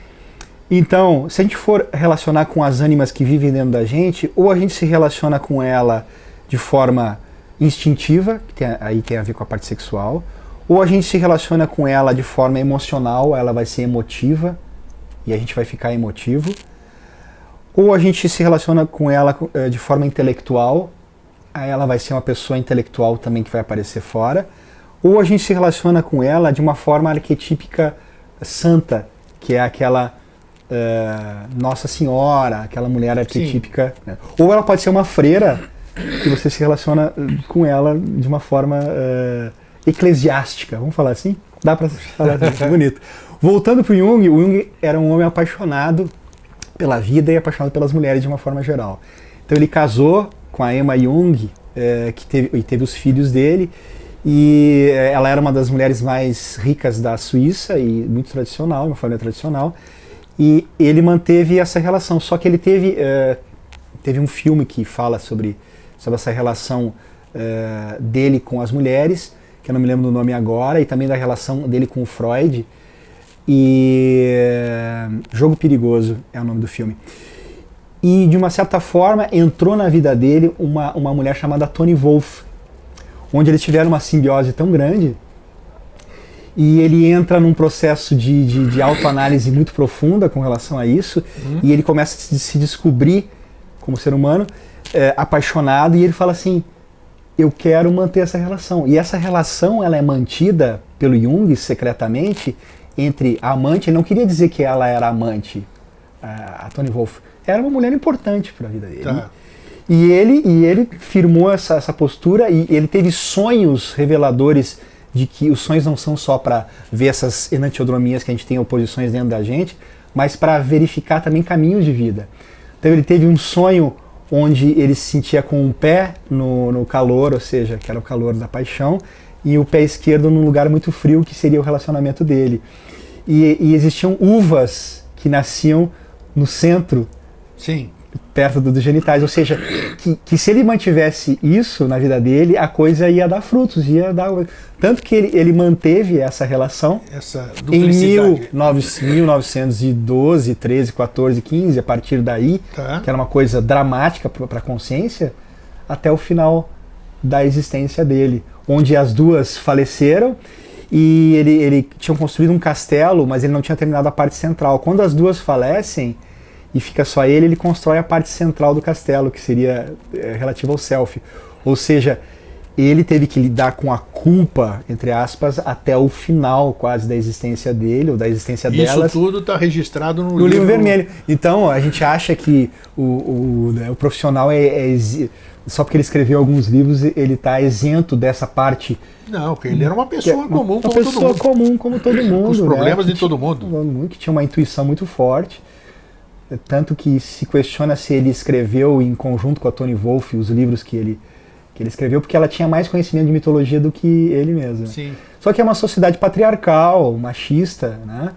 Então, se a gente for relacionar com as ânimas que vivem dentro da gente, ou a gente se relaciona com ela de forma instintiva, que aí tem a ver com a parte sexual, ou a gente se relaciona com ela de forma emocional, ela vai ser emotiva, e a gente vai ficar emotivo, ou a gente se relaciona com ela de forma intelectual, aí ela vai ser uma pessoa intelectual também que vai aparecer fora, ou a gente se relaciona com ela de uma forma arquetípica santa, que é aquela Nossa Senhora, aquela mulher arquetípica, né? Ou ela pode ser uma freira, que você se relaciona com ela de uma forma eclesiástica, vamos falar assim? Dá para falar assim, bonito. Voltando para o Jung era um homem apaixonado pela vida e apaixonado pelas mulheres de uma forma geral. Então ele casou com a Emma Jung, que teve os filhos dele, e ela era uma das mulheres mais ricas da Suíça e muito tradicional, uma família tradicional, e ele manteve essa relação, só que ele teve um filme que fala sobre essa relação dele com as mulheres, que eu não me lembro do nome agora, e também da relação dele com o Freud, e Jogo Perigoso é o nome do filme. E de uma certa forma entrou na vida dele uma mulher chamada Toni Wolff, onde eles tiveram uma simbiose tão grande, e ele entra num processo de autoanálise muito profunda com relação a isso, e ele começa a se descobrir como ser humano, apaixonado, e ele fala assim, eu quero manter essa relação. E essa relação ela é mantida pelo Jung secretamente entre a amante. Ele não queria dizer que ela era amante, a Toni Wolff. Era uma mulher importante para a vida dele. Tá. E ele firmou essa postura, e ele teve sonhos reveladores de que os sonhos não são só para ver essas enantiodromias que a gente tem, oposições dentro da gente, mas para verificar também caminhos de vida. Então ele teve um sonho onde ele se sentia com um pé no calor, ou seja, que era o calor da paixão, e o pé esquerdo num lugar muito frio, que seria o relacionamento dele. E existiam uvas que nasciam no centro, sim, perto dos genitais, ou seja, que se ele mantivesse isso na vida dele, a coisa ia dar frutos, ia dar... Tanto que ele manteve essa relação essa em 1912, 13, 14, 15, a partir daí, tá, que era uma coisa dramática para a consciência, até o final da existência dele, onde as duas faleceram, e ele tinha construído um castelo, mas ele não tinha terminado a parte central. Quando as duas falecem e fica só ele constrói a parte central do castelo, que seria relativa ao self. Ou seja, ele teve que lidar com a culpa, entre aspas, até o final quase da existência dele, ou da existência delas. Isso tudo está registrado no livro vermelho. Então, a gente acha que o profissional só porque ele escreveu alguns livros, ele está isento dessa parte. Não, porque ele era uma pessoa comum, uma pessoa comum como todo mundo. Os problemas de todo mundo. Que tinha uma intuição muito forte. Tanto que se questiona se ele escreveu em conjunto com a Toni Wolff os livros que ele escreveu, porque ela tinha mais conhecimento de mitologia do que ele mesmo. Sim. Só que é uma sociedade patriarcal, machista, né?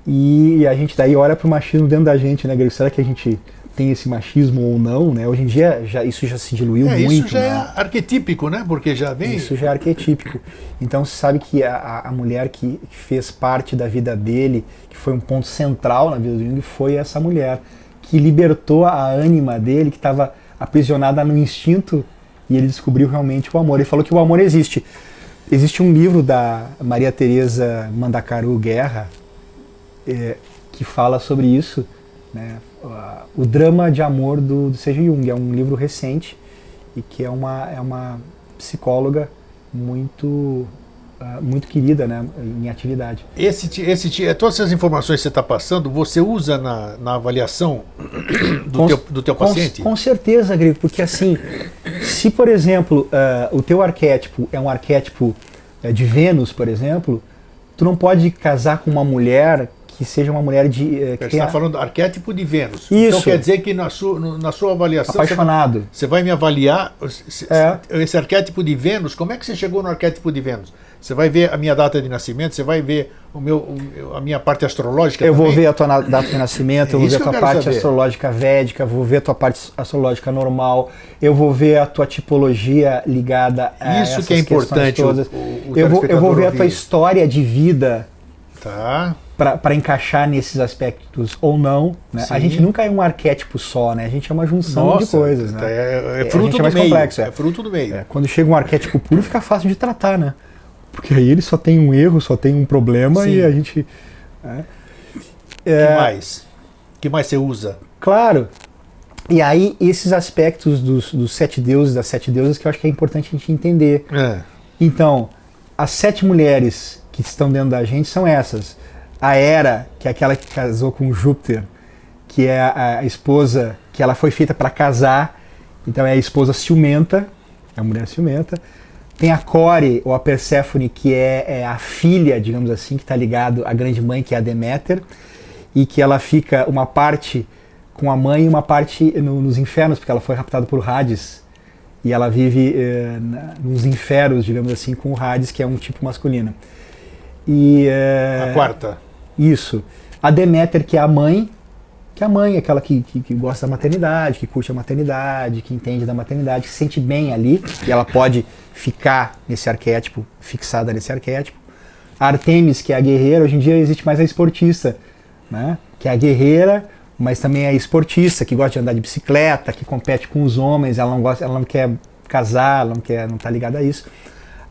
E a gente daí olha para o machismo dentro da gente, né, Grego? Será que a gente tem esse machismo ou não, né? Hoje em dia isso já se diluiu muito. Isso já né? é arquetípico, né? Porque já vem... Isso já é arquetípico. Então se sabe que a mulher que fez parte da vida dele, que foi um ponto central na vida do Jung, foi essa mulher, que libertou a ânima dele, que estava aprisionada no instinto, e ele descobriu realmente o amor. Ele falou que o amor existe. Existe um livro da Maria Teresa Mandacaru Guerra, que fala sobre isso, né? O drama de amor do C.G. Jung. É um livro recente e que é uma psicóloga muito querida, né, em atividade. Todas essas informações que você está passando, você usa na avaliação do teu paciente? Com certeza, Grego, porque assim, se por exemplo o teu arquétipo é um arquétipo de Vênus, por exemplo, tu não pode casar com uma mulher que seja uma mulher de... Você está falando arquétipo de Vênus. Isso. Então quer dizer que na sua avaliação... Apaixonado. Você vai me avaliar esse arquétipo de Vênus. Como é que você chegou no arquétipo de Vênus? Você vai ver a minha data de nascimento, você vai ver a minha parte astrológica Eu também? vou ver a tua data de nascimento, eu vou ver a tua parte saber. astrológica védica, vou ver a tua parte astrológica normal, eu vou ver a tua tipologia ligada a Isso essas que é importante. todas. Eu vou ver a tua história de vida tá. para encaixar nesses aspectos ou não. Né? A gente nunca é um arquétipo só, né? A gente é uma junção de coisas. Né? É fruto do mais meio. Complexo, é fruto do meio. Quando chega um arquétipo puro, fica fácil de tratar, né? Porque aí ele só tem um erro, só tem um problema e a gente... Que mais você usa? Claro. E aí, esses aspectos dos 7 deuses, das 7 deusas, que eu acho que é importante a gente entender. Então, as 7 mulheres que estão dentro da gente são essas. A Hera, que é aquela que casou com Júpiter, que é a esposa, que ela foi feita para casar, então é a esposa ciumenta, é a mulher ciumenta. Tem a Core, ou a Perséfone, que é a filha, digamos assim, que está ligado à grande mãe, que é a Deméter, e que ela fica uma parte com a mãe e uma parte nos infernos, porque ela foi raptada por Hades, e ela vive nos infernos, digamos assim, com o Hades, que é um tipo masculino. A quarta. Isso. A Deméter, que é a mãe, aquela que gosta da maternidade, que curte a maternidade, que entende da maternidade, que se sente bem ali, e ela pode ficar nesse arquétipo, fixada nesse arquétipo. A Artemis, que é a guerreira, hoje em dia existe mais a esportista, né? Que é a guerreira, mas também é a esportista, que gosta de andar de bicicleta, que compete com os homens, ela não quer casar, não está ligada a isso.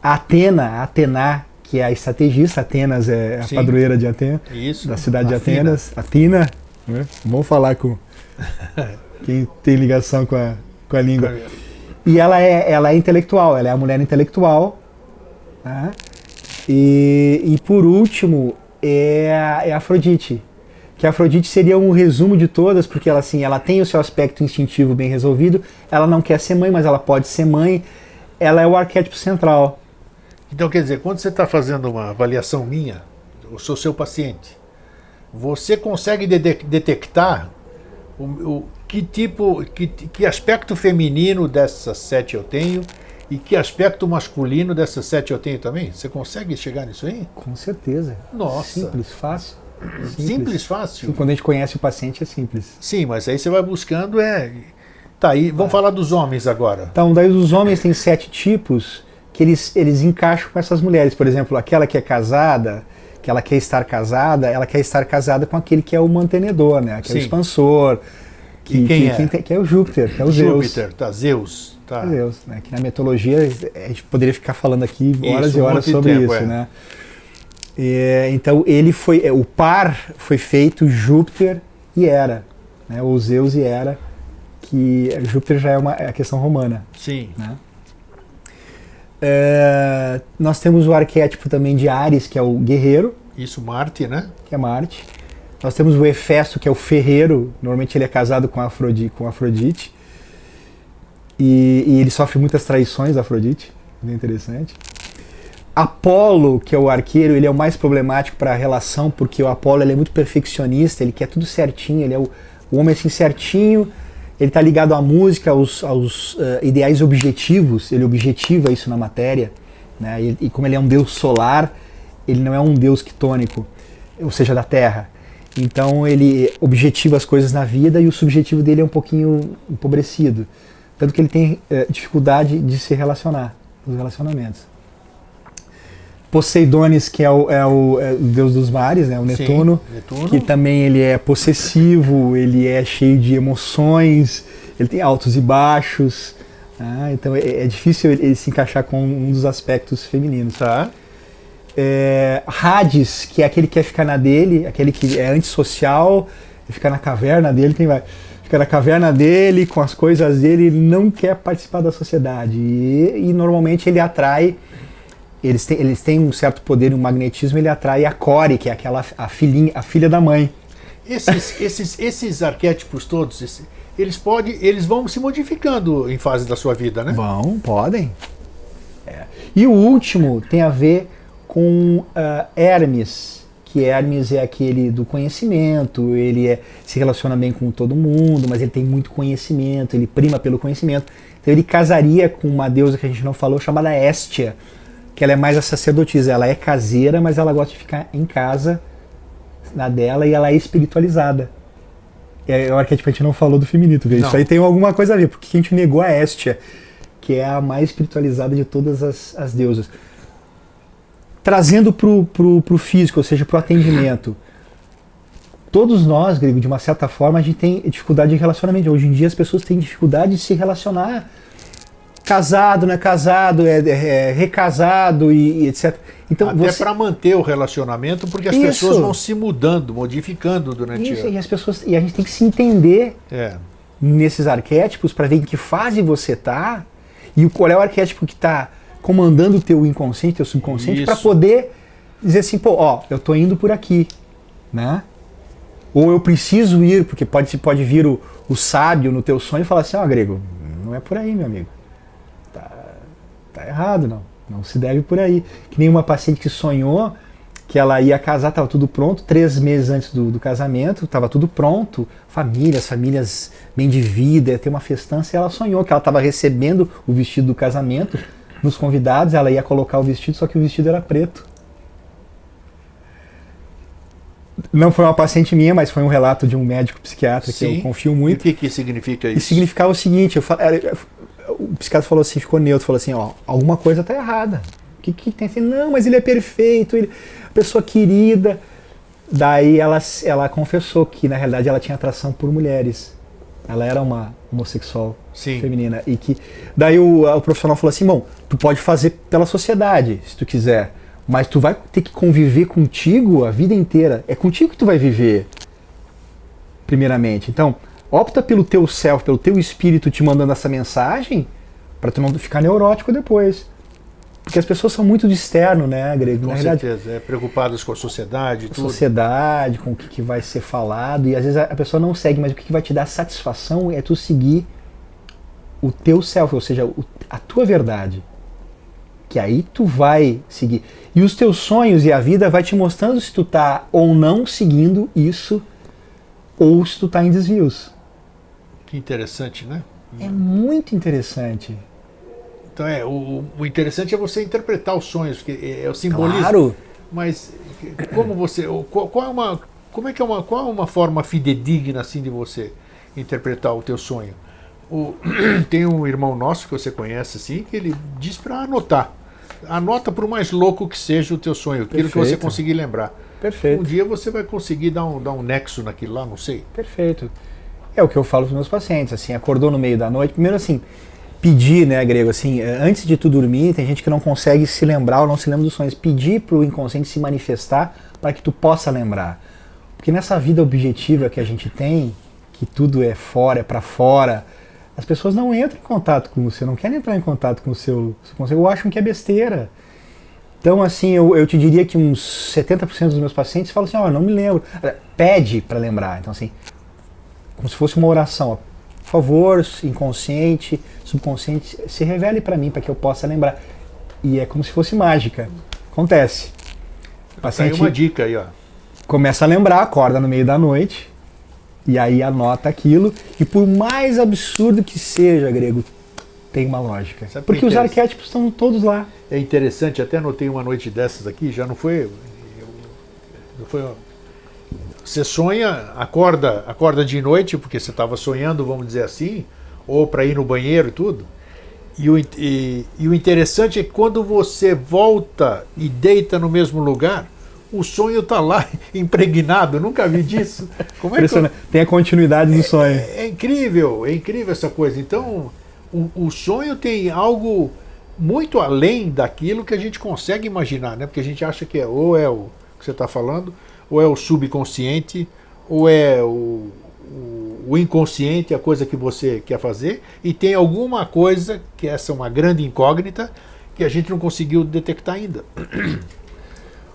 A Atena, que é a estrategista, Atenas é a padroeira de Atenas, da cidade de Atenas. Athena, né? Vamos falar com quem tem ligação com a língua. E ela é intelectual, ela é a mulher intelectual. Tá? E por último é a Afrodite. Que a Afrodite seria um resumo de todas, porque ela tem o seu aspecto instintivo bem resolvido, ela não quer ser mãe, mas ela pode ser mãe, ela é o arquétipo central. Então, quer dizer, quando você está fazendo uma avaliação minha, eu sou seu paciente, você consegue detectar que aspecto feminino dessas 7 eu tenho e que aspecto masculino dessas 7 eu tenho também? Você consegue chegar nisso aí? Com certeza. Nossa. Simples, fácil. Simples, fácil? Sim, quando a gente conhece o paciente é simples. Sim, mas aí você vai buscando Tá, e vamos falar dos homens agora. Então, daí os homens têm 7 tipos que eles encaixam com essas mulheres. Por exemplo, aquela que é casada, que ela quer estar casada, ela quer estar casada com aquele que é o mantenedor, né? Que é o expansor. Que é o Júpiter, que é o Zeus. Júpiter, tá, Zeus. Tá. Zeus, né? Que na mitologia a gente poderia ficar falando aqui horas e horas sobre isso, né? Então ele o par foi feito Júpiter e Hera, né? Ou Zeus e Hera, que Júpiter já é a questão romana. Sim. Né? Nós temos o arquétipo também de Ares, que é o guerreiro. Isso, Marte, né? Que é Marte. Nós temos o Hefesto, que é o ferreiro. Normalmente ele é casado com Afrodite. E ele sofre muitas traições, Afrodite. Bem interessante. Apolo, que é o arqueiro, ele é o mais problemático para a relação, porque o Apolo ele é muito perfeccionista, ele quer tudo certinho, ele é o homem assim certinho, ele está ligado à música, aos ideais objetivos, ele objetiva isso na matéria, né? E como ele é um deus solar, ele não é um deus quitônico, ou seja, da Terra. Então ele objetiva as coisas na vida e o subjetivo dele é um pouquinho empobrecido. Tanto que ele tem dificuldade de se relacionar, nos relacionamentos. Poseidones, que é o deus dos mares, né? O Netuno, que também ele é possessivo, ele é cheio de emoções, ele tem altos e baixos, né? Então é difícil ele se encaixar com um dos aspectos femininos. Tá. Hades, que é aquele que quer ficar na dele, aquele que é antissocial, fica na caverna dele, fica na caverna dele, com as coisas dele, ele não quer participar da sociedade. E normalmente ele atrai, eles têm um certo poder, um magnetismo, ele atrai a Core, que é a filha da mãe. Esses arquétipos todos, eles vão se modificando em fase da sua vida, né? Podem. E o último tem a ver com Hermes, que Hermes é aquele do conhecimento, se relaciona bem com todo mundo, mas ele tem muito conhecimento, ele prima pelo conhecimento. Então ele casaria com uma deusa que a gente não falou, chamada Hestia, que ela é mais a sacerdotisa. Ela é caseira, mas ela gosta de ficar em casa, na dela, e ela é espiritualizada. É o arquétipo que a gente não falou do feminino, viu? Isso aí tem alguma coisa a ver, porque a gente negou a Hestia, que é a mais espiritualizada de todas as deusas. Trazendo pro físico, ou seja, pro atendimento. Todos nós, Grego, de uma certa forma, a gente tem dificuldade de relacionamento. Hoje em dia as pessoas têm dificuldade de se relacionar. Casado, não é casado, é recasado e etc. Então, até para manter o relacionamento, porque as pessoas vão se mudando, modificando durante isso, e a gente tem que se entender nesses arquétipos para ver em que fase você está e qual é o arquétipo que está comandando o teu inconsciente, teu subconsciente, para poder dizer assim, pô, ó, eu tô indo por aqui, né? Ou eu preciso ir, porque pode vir o sábio no teu sonho e falar assim, ó, Grego, não é por aí, meu amigo. Tá errado, não se deve por aí. Que nem uma paciente que sonhou que ela ia casar, estava tudo pronto, 3 meses antes do casamento, estava tudo pronto, famílias bem de vida, ia ter uma festança, e ela sonhou que ela estava recebendo o vestido do casamento nos convidados, ela ia colocar o vestido, só que o vestido era preto. Não foi uma paciente minha, mas foi um relato de um médico psiquiatra que eu confio muito. E o que significa isso? E significava o seguinte, o psiquiatra falou assim, ficou neutro, falou assim, ó, alguma coisa tá errada. O que tem assim? Não, mas ele é perfeito, pessoa querida. Daí ela confessou que, na realidade, ela tinha atração por mulheres. Ela era uma homossexual feminina. E que daí o profissional falou assim, bom, tu pode fazer pela sociedade, se tu quiser, mas tu vai ter que conviver contigo a vida inteira. É contigo que tu vai viver, primeiramente. Então, opta pelo teu self, pelo teu espírito te mandando essa mensagem, para tu não ficar neurótico depois. Porque as pessoas são muito de externo, né, Grego? Com certeza, preocupadas com a sociedade, com a sociedade, com o que vai ser falado, e às vezes a pessoa não segue, mas o que vai te dar satisfação é tu seguir o teu self, ou seja, a tua verdade. Que aí tu vai seguir. E os teus sonhos e a vida vai te mostrando se tu tá ou não seguindo isso, ou se tu tá em desvios. Que interessante, né? É muito interessante. Então o interessante é você interpretar os sonhos, porque é o simbolismo. Claro. Mas como você, qual é uma forma fidedigna assim de você interpretar o teu sonho? Tem um irmão nosso que você conhece assim, que ele diz para anotar. Anota por mais louco que seja o teu sonho, aquilo que você conseguir lembrar. Perfeito. Um dia você vai conseguir dar um nexo naquilo lá, não sei. Perfeito. É o que eu falo para os meus pacientes, assim, acordou no meio da noite, primeiro assim, pedir, né, Grego, assim, antes de tu dormir, tem gente que não consegue se lembrar ou não se lembra dos sonhos, pedir para o inconsciente se manifestar para que tu possa lembrar. Porque nessa vida objetiva que a gente tem, que tudo é fora, é para fora, as pessoas não entram em contato com você, não querem entrar em contato com o seu conceito, ou acham que é besteira. Então, assim, eu te diria que uns 70% dos meus pacientes falam assim, ó, não me lembro. Pede para lembrar. Então, assim, como se fosse uma oração. Ó, por favor, inconsciente, subconsciente, se revele para mim, para que eu possa lembrar. E é como se fosse mágica. Acontece. O paciente uma dica aí, ó. Começa a lembrar, acorda no meio da noite, e aí anota aquilo, e por mais absurdo que seja, Grego, tem uma lógica. Porque os arquétipos estão todos lá. É interessante, até anotei uma noite dessas aqui, já não foi. Você sonha, acorda de noite, porque você estava sonhando, vamos dizer assim, ou para ir no banheiro e tudo. E o interessante é que quando você volta e deita no mesmo lugar, o sonho está lá impregnado, eu nunca vi disso. Como é que tem a continuidade do sonho. É incrível essa coisa. Então, o sonho tem algo muito além daquilo que a gente consegue imaginar, né? Porque a gente acha que ou é o que você está falando, ou é o subconsciente, ou é o inconsciente, a coisa que você quer fazer, e tem alguma coisa, que essa é uma grande incógnita, que a gente não conseguiu detectar ainda.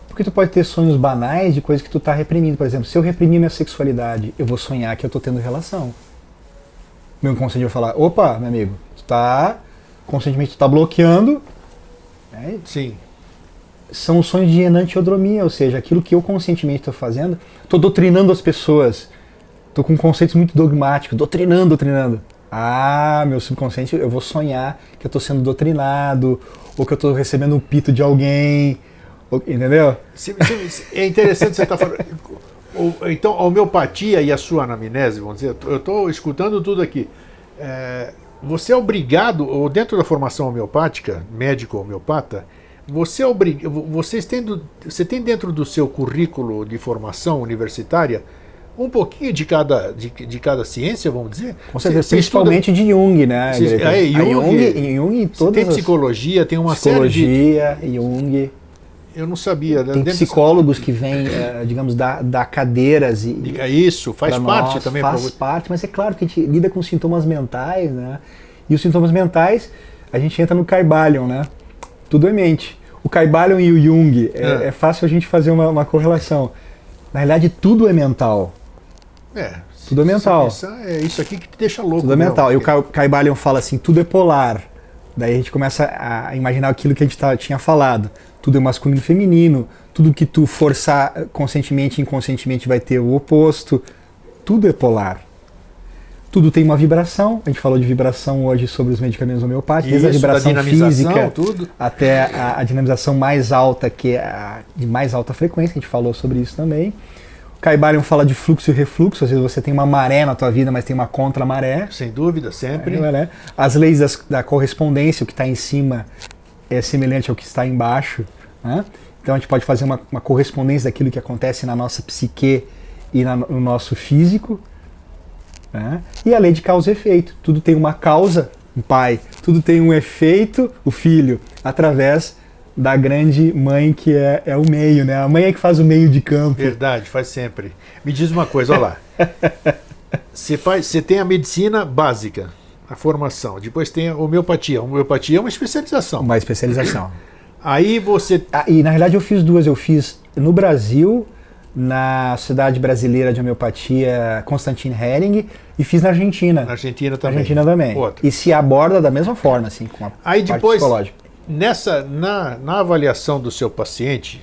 Porque tu pode ter sonhos banais de coisas que tu está reprimindo. Por exemplo, se eu reprimir minha sexualidade, eu vou sonhar que eu estou tendo relação. Meu inconsciente vai falar, opa, meu amigo, tu tá, conscientemente tu tá bloqueando. Sim. são os sonhos de enantiodromia, ou seja, aquilo que eu conscientemente estou fazendo, estou doutrinando as pessoas, estou com conceitos muito dogmáticos, doutrinando. Ah, meu subconsciente, eu vou sonhar que eu estou sendo doutrinado, ou que eu estou recebendo um pito de alguém, entendeu? É interessante você estar falando. Então, a homeopatia e a sua anamnese, vamos dizer, eu estou escutando tudo aqui. Você é obrigado, ou dentro da formação homeopática, médico homeopata, você tem dentro do seu currículo de formação universitária um pouquinho de cada ciência, vamos dizer? Com certeza, principalmente de Jung, né? Jung todas tem psicologia, tem uma série de... Psicologia, Jung... Eu não sabia. Tem psicólogos que vêm, digamos, dar cadeiras e... Isso, faz parte também. Faz parte, mas é claro que a gente lida com sintomas mentais, né? E os sintomas mentais, a gente entra no Kybalion, né? Tudo é mente. O Kybalion e o Jung, é fácil a gente fazer uma correlação. Na realidade, tudo é mental. Tudo é mental. É isso aqui que te deixa louco. Tudo é mental. E o Kybalion fala assim, tudo é polar. Daí a gente começa a imaginar aquilo que a gente tinha falado. Tudo é masculino e feminino. Tudo que tu forçar conscientemente e inconscientemente vai ter o oposto. Tudo é polar. Tudo tem uma vibração. A gente falou de vibração hoje sobre os medicamentos homeopáticos. Desde a vibração física até a dinamização mais alta, que é de mais alta frequência. A gente falou sobre isso também. O Kybalion fala de fluxo e refluxo. Às vezes você tem uma maré na tua vida, mas tem uma contra-maré. Sem dúvida, sempre. As leis da correspondência, o que está em cima é semelhante ao que está embaixo. Né? Então a gente pode fazer uma correspondência daquilo que acontece na nossa psique e no nosso físico. Né? E a lei de causa e efeito. Tudo tem uma causa, o pai. Tudo tem um efeito, o filho, através da grande mãe que é o meio, né? A mãe é que faz o meio de campo. Verdade, faz sempre. Me diz uma coisa, olha lá. Você tem a medicina básica, a formação. Depois tem a homeopatia. A homeopatia é uma especialização. Uma especialização. Aí você... E na realidade eu fiz duas. Eu fiz no Brasil, na Sociedade Brasileira de Homeopatia Constantin Hering, e fiz na Argentina. Na Argentina também. Na Argentina também. Outra. E se aborda da mesma forma, assim, com a Aí parte depois, psicológica. Na avaliação do seu paciente,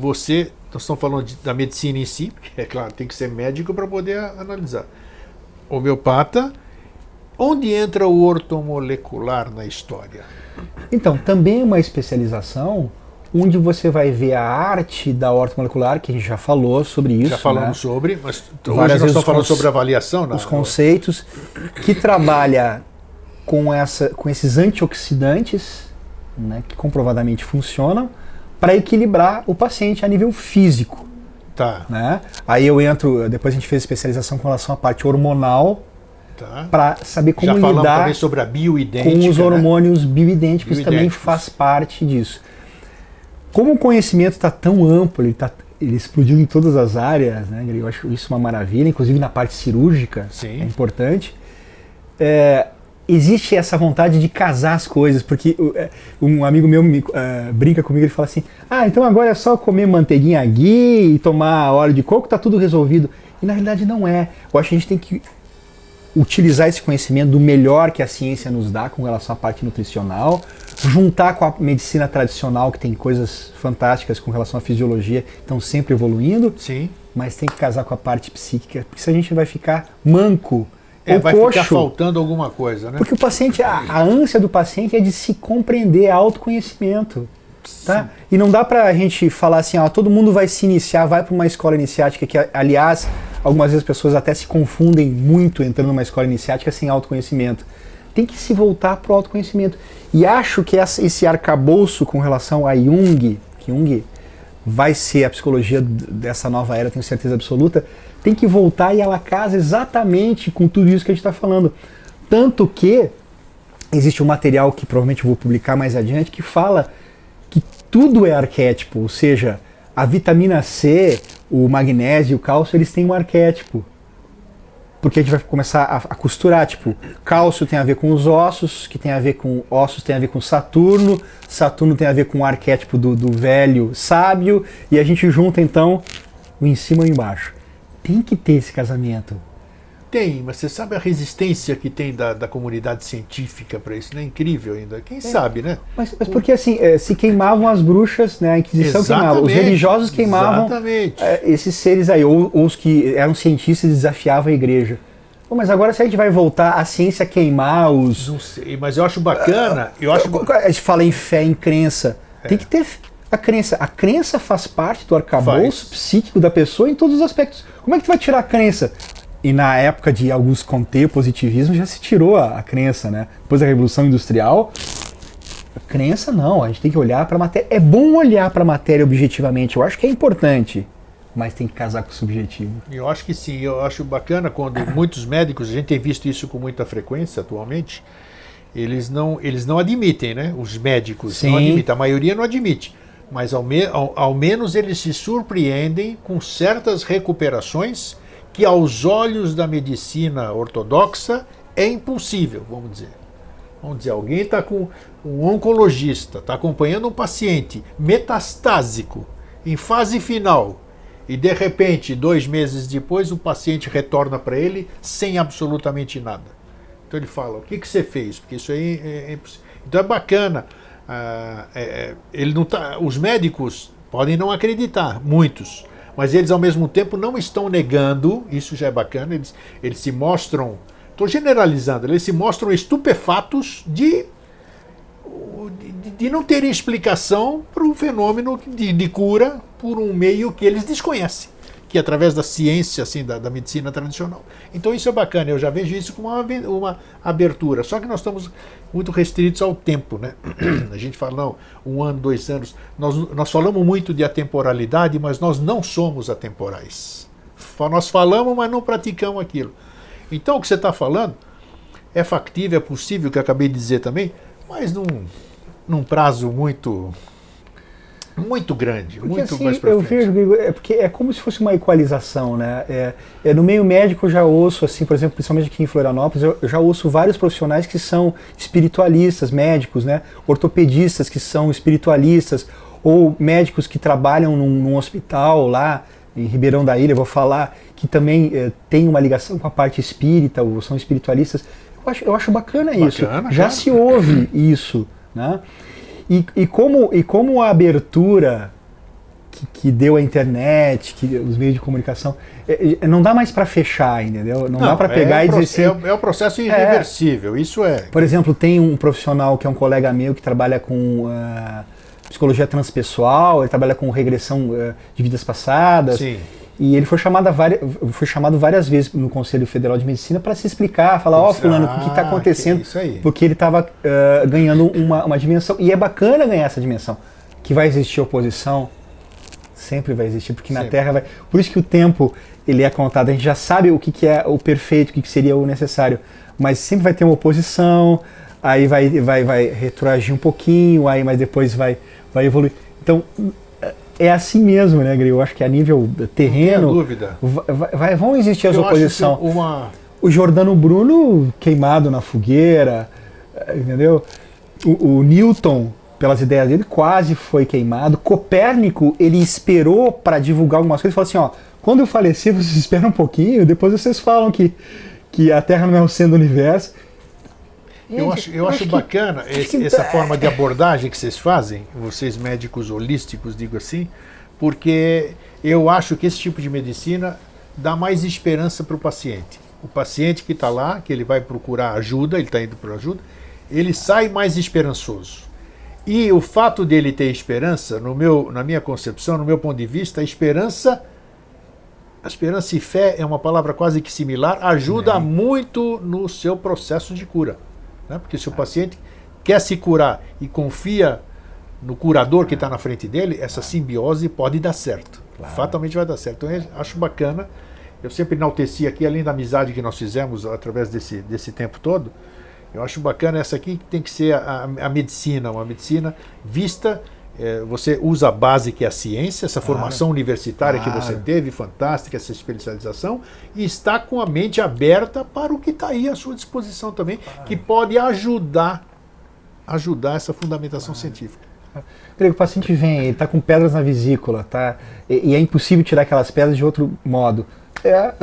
nós estamos falando da medicina em si, é claro, tem que ser médico para poder analisar. Homeopata, onde entra o ortomolecular na história? Então, também é uma especialização onde você vai ver a arte da ortomolecular, que a gente já falou sobre isso. Já falamos sobre, mas hoje nós estamos falando sobre avaliação. Os conceitos, que trabalha com esses antioxidantes, né, que comprovadamente funcionam, para equilibrar o paciente a nível físico. Tá. Né? Aí depois a gente fez especialização com relação à parte hormonal, para saber como lidar também sobre a bioidêntica, com os hormônios bioidênticos, também faz parte disso. Como o conhecimento está tão amplo, ele explodiu em todas as áreas, né? Eu acho isso uma maravilha, inclusive na parte cirúrgica. Sim. É importante. Existe essa vontade de casar as coisas, porque um amigo meu brinca comigo, ele fala assim, então agora é só comer manteiguinha ghee e tomar óleo de coco, tá tudo resolvido. E na realidade não é. Eu acho que a gente tem que utilizar esse conhecimento do melhor que a ciência nos dá com relação à parte nutricional, juntar com a medicina tradicional, que tem coisas fantásticas com relação à fisiologia, estão sempre evoluindo. Sim. Mas tem que casar com a parte psíquica, porque senão a gente vai ficar manco. Vai ficar faltando alguma coisa, né? Porque o paciente, a ânsia do paciente é de se compreender, autoconhecimento. Tá? E não dá pra gente falar assim, todo mundo vai se iniciar, vai para uma escola iniciática, que aliás, algumas vezes as pessoas até se confundem muito entrando numa escola iniciática sem autoconhecimento. Tem que se voltar para o autoconhecimento. E acho que esse arcabouço com relação a Jung, que Jung vai ser a psicologia dessa nova era, tenho certeza absoluta, tem que voltar e ela casa exatamente com tudo isso que a gente está falando. Tanto que existe um material que provavelmente eu vou publicar mais adiante, que fala que tudo é arquétipo, ou seja, a vitamina C, o magnésio e o cálcio, eles têm um arquétipo. Porque a gente vai começar a costurar, tipo, cálcio tem a ver com os ossos, que tem a ver com ossos, tem a ver com Saturno, Saturno tem a ver com o arquétipo do velho sábio, e a gente junta então o em cima e o embaixo. Tem que ter esse casamento. tem, mas você sabe a resistência que tem da comunidade científica para isso, não é incrível ainda? Quem sabe, né? Mas porque assim, se queimavam as bruxas, né? A Inquisição queimava, os religiosos queimavam esses seres aí, ou os que eram cientistas e desafiavam a igreja. Pô, mas agora se a gente vai voltar a ciência a queimar os... Não sei, mas eu acho bacana... A gente fala em fé, em crença. Tem que ter a crença. A crença faz parte do arcabouço psíquico da pessoa em todos os aspectos. Como é que tu vai tirar a crença? E na época de Auguste Comte, o positivismo, já se tirou a crença, né? Depois da Revolução Industrial, a crença não, a gente tem que olhar para a matéria. É bom olhar para a matéria objetivamente, eu acho que é importante, mas tem que casar com o subjetivo. Eu acho que sim, eu acho bacana quando muitos médicos, a gente tem visto isso com muita frequência atualmente, eles não admitem, né? Os médicos não admitem, a maioria não admite, mas ao menos eles se surpreendem com certas recuperações que aos olhos da medicina ortodoxa é impossível, vamos dizer. Vamos dizer, alguém está com um oncologista, está acompanhando um paciente metastásico, em fase final, e de repente, 2 meses depois, o paciente retorna para ele sem absolutamente nada. Então ele fala, o que você fez? Porque isso aí é impossível. Então é bacana. Os médicos podem não acreditar, muitos, mas eles ao mesmo tempo não estão negando, isso já é bacana, eles se mostram, estou generalizando, eles se mostram estupefatos de não terem explicação para um fenômeno de cura por um meio que eles desconhecem, que é através da ciência, assim, da medicina tradicional. Então isso é bacana, eu já vejo isso como uma abertura, só que nós estamos muito restritos ao tempo, né? A gente fala, não, 1 ano, 2 anos, nós falamos muito de atemporalidade, mas nós não somos atemporais. Nós falamos, mas não praticamos aquilo. Então o que você está falando é factível, é possível, que eu acabei de dizer também, mas num prazo muito grande, porque, muito assim, mais para frente. Eu vejo, porque é como se fosse uma equalização, né? No meio médico eu já ouço, assim, por exemplo, principalmente aqui em Florianópolis, eu já ouço vários profissionais que são espiritualistas, médicos, né? Ortopedistas que são espiritualistas, ou médicos que trabalham num hospital lá em Ribeirão da Ilha, vou falar, que também tem uma ligação com a parte espírita, ou são espiritualistas. Eu acho bacana isso. Já claro. Se ouve isso, né? E como a abertura que deu a internet, que os meios de comunicação, não dá mais para fechar, entendeu? Não dá para pegar e dizer assim... É o processo irreversível, isso é... Por exemplo, tem um profissional que é um colega meu que trabalha com psicologia transpessoal, ele trabalha com regressão de vidas passadas. Sim. E ele foi chamado várias vezes no Conselho Federal de Medicina para se explicar, falar, fulano, o que está acontecendo? Isso aí. Porque ele estava ganhando uma dimensão, e é bacana ganhar essa dimensão. Que vai existir oposição, sempre vai existir, porque na Terra vai... Por isso que o tempo, ele é contado, a gente já sabe o que é o perfeito, o que seria o necessário, mas sempre vai ter uma oposição, aí vai retroagir um pouquinho, mas depois vai evoluir. Então... É assim mesmo, né, Gri? Eu acho que a nível terreno... Não tenho dúvida. Vão existir as oposições. O Giordano Bruno queimado na fogueira, entendeu? O Newton, pelas ideias dele, quase foi queimado. Copérnico, ele esperou para divulgar algumas coisas. Ele falou assim, quando eu falecer, vocês esperam um pouquinho, depois vocês falam que a Terra não é o centro do universo. Eu acho bacana essa forma de abordagem que vocês fazem, vocês médicos holísticos, digo assim, porque eu acho que esse tipo de medicina dá mais esperança para o paciente. O paciente que está lá, que ele vai procurar ajuda, ele está indo para ajuda, ele sai mais esperançoso. E o fato dele ter esperança, na minha concepção, no meu ponto de vista, a esperança e fé é uma palavra quase que similar, ajuda muito no seu processo de cura. Né? Porque se o paciente quer se curar e confia no curador que está na frente dele, essa simbiose pode dar certo. Claro. Fatalmente vai dar certo. Então eu acho bacana. Eu sempre enalteci aqui, além da amizade que nós fizemos através desse tempo todo, eu acho bacana essa aqui, que tem que ser a medicina, uma medicina vista. Você usa a base que é a ciência, essa formação universitária que você teve, fantástica, essa especialização, e está com a mente aberta para o que está aí à sua disposição também, que pode ajudar essa fundamentação científica. O paciente vem, ele está com pedras na vesícula, tá? E é impossível tirar aquelas pedras de outro modo.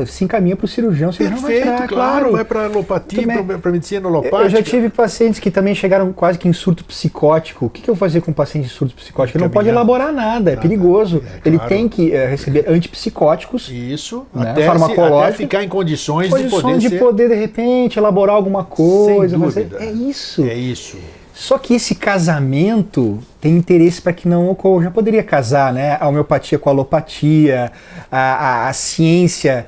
se encaminha para o cirurgião vai tirar, claro, vai para alopatia, para medicina alopática. Eu já tive pacientes que também chegaram quase que em surto psicótico. O que eu vou fazer com um paciente em surto psicótico? Ele não pode elaborar nada, é perigoso. Ele tem que receber antipsicóticos. Isso, né, até ficar em condições de poder, de repente, elaborar alguma coisa. Sem dúvida. É isso. É isso. Só que esse casamento tem interesse para que não ocorra. Eu já poderia casar, né? A homeopatia com a alopatia, a ciência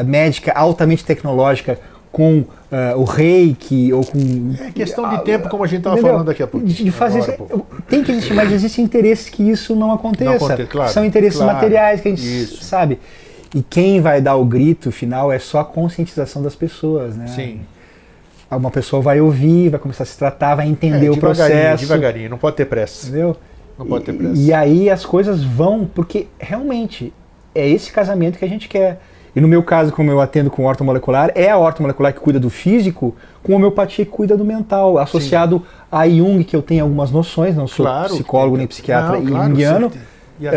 médica altamente tecnológica com o reiki ou com... É questão de tempo, como a gente estava falando daqui a pouco. De fazer isso. Tem que existir, mas existem interesses que isso não aconteça. Claro, são interesses materiais que a gente sabe. E quem vai dar o grito final é só a conscientização das pessoas, né? Sim. Uma pessoa vai ouvir, vai começar a se tratar, vai entender o processo. Devagarinho, não pode ter pressa. Entendeu? Não pode ter pressa. E aí as coisas vão, porque realmente é esse casamento que a gente quer. E no meu caso, como eu atendo com ortomolecular, é a ortomolecular que cuida do físico, com a homeopatia que cuida do mental, associado a Jung, que eu tenho algumas noções, não sou psicólogo nem psiquiatra junguiano,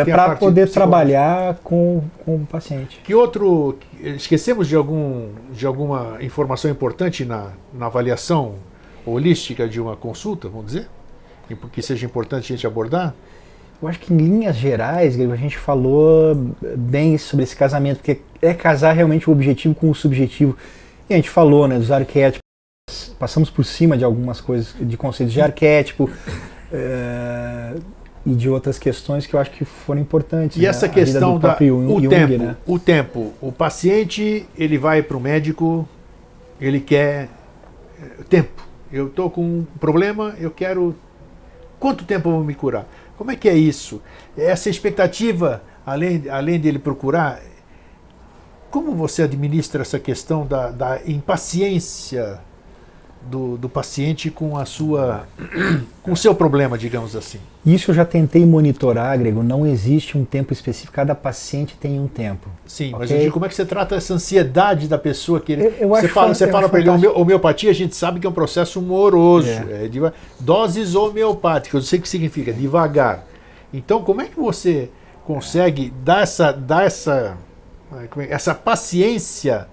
para poder trabalhar com o paciente. Que outro... Esquecemos de alguma informação importante na avaliação holística de uma consulta, vamos dizer? Que seja importante a gente abordar? Eu acho que em linhas gerais, a gente falou bem sobre esse casamento, porque é casar realmente o objetivo com o subjetivo. E a gente falou, né, dos arquétipos, passamos por cima de algumas coisas, de conceitos de arquétipo, e de outras questões que eu acho que foram importantes. E essa questão o tempo. O paciente, ele vai para o médico, ele quer tempo. Eu estou com um problema, eu quero... Quanto tempo eu vou me curar? Como é que é isso? Essa expectativa, além dele procurar, como você administra essa questão da impaciência do paciente com o seu problema, digamos assim? Isso eu já tentei monitorar, Grego, não existe um tempo específico, cada paciente tem um tempo. Sim, okay? Mas eu digo, como é que você trata essa ansiedade da pessoa que você fala para ele, homeopatia a gente sabe que é um processo moroso, doses homeopáticas, eu sei o que significa, devagar. Então, como é que você consegue dar essa paciência,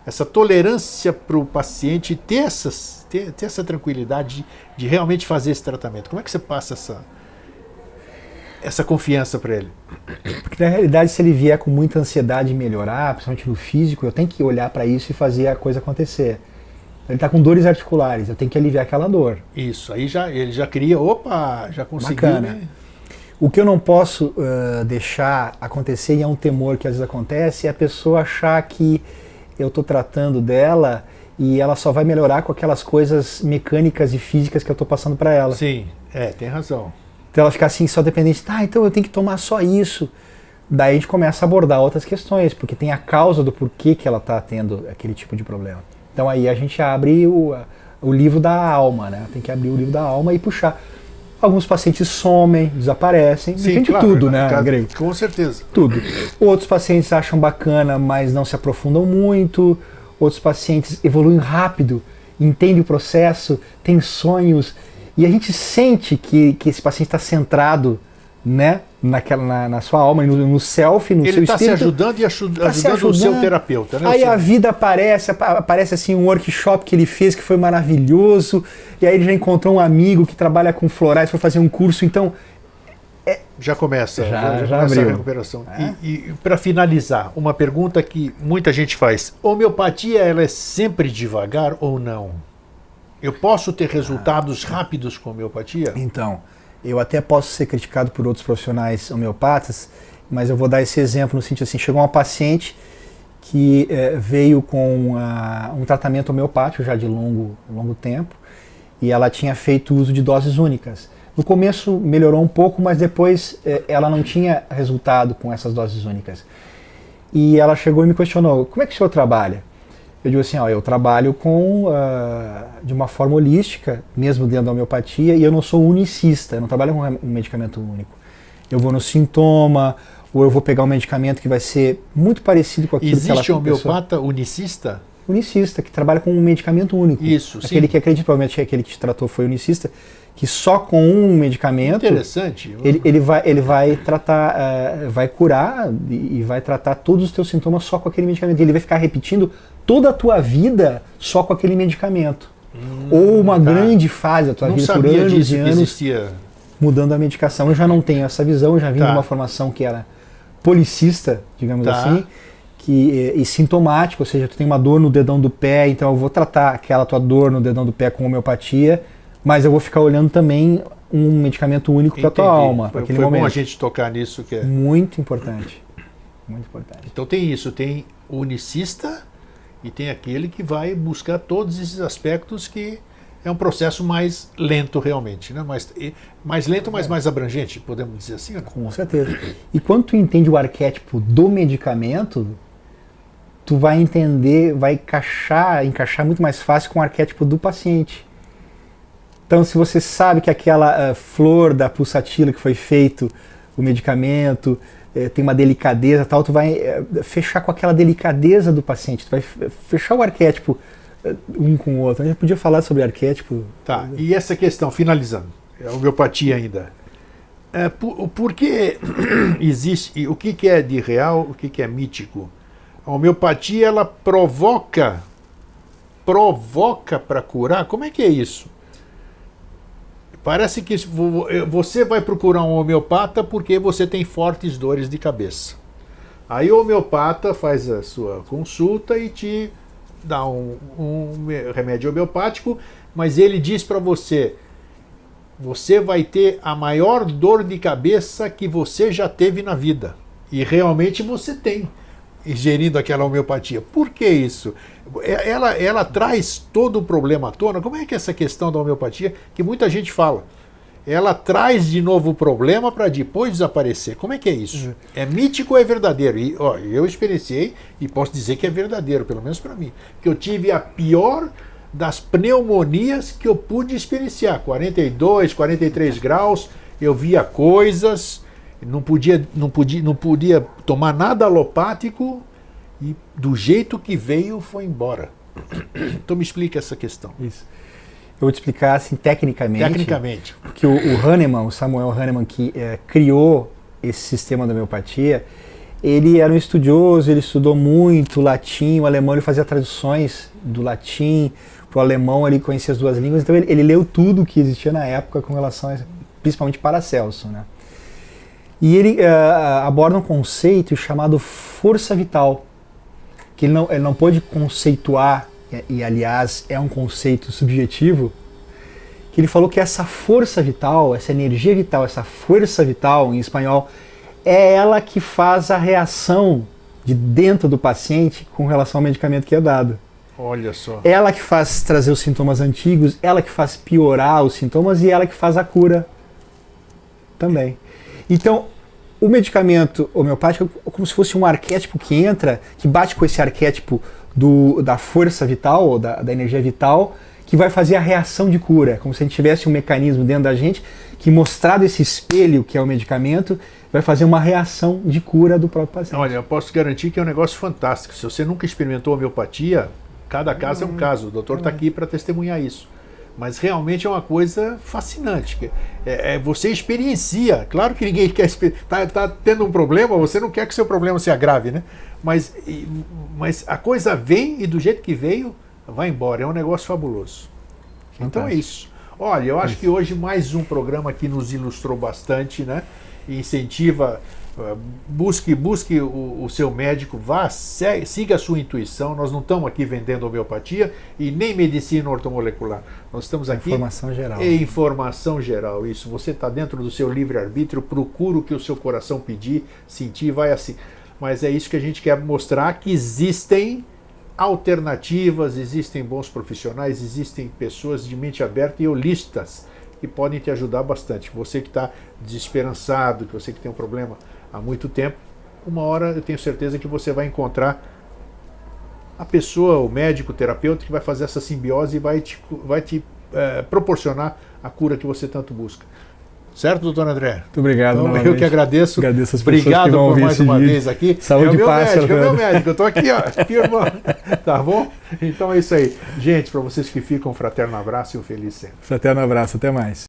essa tolerância para o paciente ter essa tranquilidade de realmente fazer esse tratamento? Como é que você passa essa confiança para ele? Porque na realidade, se ele vier com muita ansiedade em melhorar, principalmente no físico, eu tenho que olhar para isso e fazer a coisa acontecer. Ele está com dores articulares, eu tenho que aliviar aquela dor. Isso, aí ele já cria, já conseguiu. Bacana. O que eu não posso deixar acontecer, e é um temor que às vezes acontece, é a pessoa achar que eu estou tratando dela e ela só vai melhorar com aquelas coisas mecânicas e físicas que eu estou passando para ela. Sim, tem razão. Então ela fica assim, só dependente, então eu tenho que tomar só isso. Daí a gente começa a abordar outras questões, porque tem a causa do porquê que ela está tendo aquele tipo de problema. Então aí a gente abre o livro da alma, né? Tem que abrir o livro da alma e puxar. Alguns pacientes somem, desaparecem, depende de tudo, né, Grego? Com certeza. Tudo. Outros pacientes acham bacana, mas não se aprofundam muito. Outros pacientes evoluem rápido, entendem o processo, têm sonhos. E a gente sente que esse paciente está centrado, né, na sua alma, no self, no seu espírito. Ele está se ajudando e ajudando o seu terapeuta. Né? Aí a vida aparece assim um workshop que ele fez que foi maravilhoso, e aí ele já encontrou um amigo que trabalha com florais, foi fazer um curso, então... Já começa já a recuperação. E para finalizar, uma pergunta que muita gente faz. Homeopatia, ela é sempre devagar ou não? Eu posso ter resultados rápidos com homeopatia? Então, eu até posso ser criticado por outros profissionais homeopatas, mas eu vou dar esse exemplo no sentido assim, chegou uma paciente que veio com um tratamento homeopático já de longo tempo, e ela tinha feito uso de doses únicas. No começo melhorou um pouco, mas depois ela não tinha resultado com essas doses únicas. E ela chegou e me questionou, como é que o senhor trabalha? Eu digo assim, eu trabalho de uma forma holística, mesmo dentro da homeopatia, e eu não sou unicista, eu não trabalho com um medicamento único. Eu vou no sintoma, ou eu vou pegar um medicamento que vai ser muito parecido com aquilo que ela... Existe homeopata unicista? unicista, que trabalha com um medicamento único. Isso, aquele sim. que acredita, provavelmente aquele que te tratou foi unicista, que só com um medicamento Interessante. ele vai tratar, vai curar e vai tratar todos os teus sintomas só com aquele medicamento. Ele vai ficar repetindo toda a tua vida só com aquele medicamento. Ou uma grande fase da tua vida por anos e anos existia. mudando a medicação. Eu já não tenho essa visão, eu já vim de uma formação que era policista, digamos assim, e sintomático, ou seja, tu tem uma dor no dedão do pé, então eu vou tratar aquela tua dor no dedão do pé com homeopatia, mas eu vou ficar olhando também um medicamento único para tua alma. Foi momento. bom a gente tocar nisso. Que é muito importante. Muito importante. Então tem isso, tem o unicista e tem aquele que vai buscar todos esses aspectos, que é um processo mais lento realmente, né? Mais lento, mas mais abrangente, podemos dizer assim? Ou não? Com certeza. E quando tu entende o arquétipo do medicamento, tu vai entender, vai encaixar muito mais fácil com o arquétipo do paciente. Então, se você sabe que aquela flor da pulsatila que foi feito o medicamento tem uma delicadeza, tal, tu vai fechar com aquela delicadeza do paciente, tu vai fechar o arquétipo um com o outro. A gente podia falar sobre arquétipo. Tá, e essa questão, finalizando, a homeopatia ainda. Por que existe, o que é de real, o que é mítico? A homeopatia, ela provoca para curar? Como é que é isso? Parece que você vai procurar um homeopata porque você tem fortes dores de cabeça. Aí o homeopata faz a sua consulta e te dá um remédio homeopático, mas ele diz para você vai ter a maior dor de cabeça que você já teve na vida. E realmente você tem, ingerindo aquela homeopatia. Por que isso? Ela traz todo o problema à tona. Como é que é essa questão da homeopatia, que muita gente fala? Ela traz de novo o problema para depois desaparecer. Como é que é isso? É mítico ou é verdadeiro? E, eu experienciei e posso dizer que é verdadeiro, pelo menos para mim. Que eu tive a pior das pneumonias que eu pude experienciar. 42, 43 graus, eu via coisas, não podia tomar nada alopático, e do jeito que veio foi embora. Então me explica essa questão. Isso. Eu vou te explicar assim tecnicamente. Tecnicamente. Que o Hahnemann, o Samuel Hahnemann, que criou esse sistema da homeopatia, ele era um estudioso, ele estudou muito latim, o alemão, ele fazia traduções do latim para o alemão, ele conhecia as duas línguas, então ele leu tudo que existia na época com relação a, principalmente Paracelso, né? E ele aborda um conceito chamado força vital, que ele não pôde conceituar, e aliás é um conceito subjetivo, que ele falou que essa força vital, essa energia vital, essa força vital em espanhol, é ela que faz a reação de dentro do paciente com relação ao medicamento que é dado. Olha só. Ela que faz trazer os sintomas antigos, ela que faz piorar os sintomas e ela que faz a cura também. Então, o medicamento homeopático é como se fosse um arquétipo que entra, que bate com esse arquétipo da força vital, ou da energia vital, que vai fazer a reação de cura. Como se a gente tivesse um mecanismo dentro da gente que, mostrado esse espelho que é o medicamento, vai fazer uma reação de cura do próprio paciente. Olha, eu posso garantir que é um negócio fantástico. Se você nunca experimentou homeopatia, cada caso é um caso. O doutor está aqui para testemunhar isso. Mas realmente é uma coisa fascinante. Você experiencia. Claro que ninguém quer tá tendo um problema, você não quer que seu problema se agrave, né? Mas a coisa vem e do jeito que veio, vai embora. É um negócio fabuloso. Fantástico. Então é isso. Olha, eu acho que hoje mais um programa que nos ilustrou bastante, né? E incentiva, busque o seu médico, siga a sua intuição. Nós não estamos aqui vendendo homeopatia e nem medicina ortomolecular. Nós estamos aqui... Informação geral. Informação geral, isso. Você está dentro do seu livre-arbítrio, procura o que o seu coração pedir, sentir, vai assim. Mas é isso que a gente quer mostrar, que existem alternativas, existem bons profissionais, existem pessoas de mente aberta e holistas que podem te ajudar bastante. Você que está desesperançado, que você que tem um problema há muito tempo, uma hora eu tenho certeza que você vai encontrar a pessoa, o médico, o terapeuta, que vai fazer essa simbiose e vai te proporcionar a cura que você tanto busca. Certo, doutor André? Muito obrigado. Então, eu que agradeço. Agradeço as pessoas obrigado que vão por ouvir mais esse uma vídeo. vez aqui. Saúde e paz, é o meu médico. Eu estou aqui, ó, firmando. Tá bom? Então é isso aí. Gente, para vocês que ficam, um fraterno abraço e um feliz sempre. Fraterno abraço. Até mais.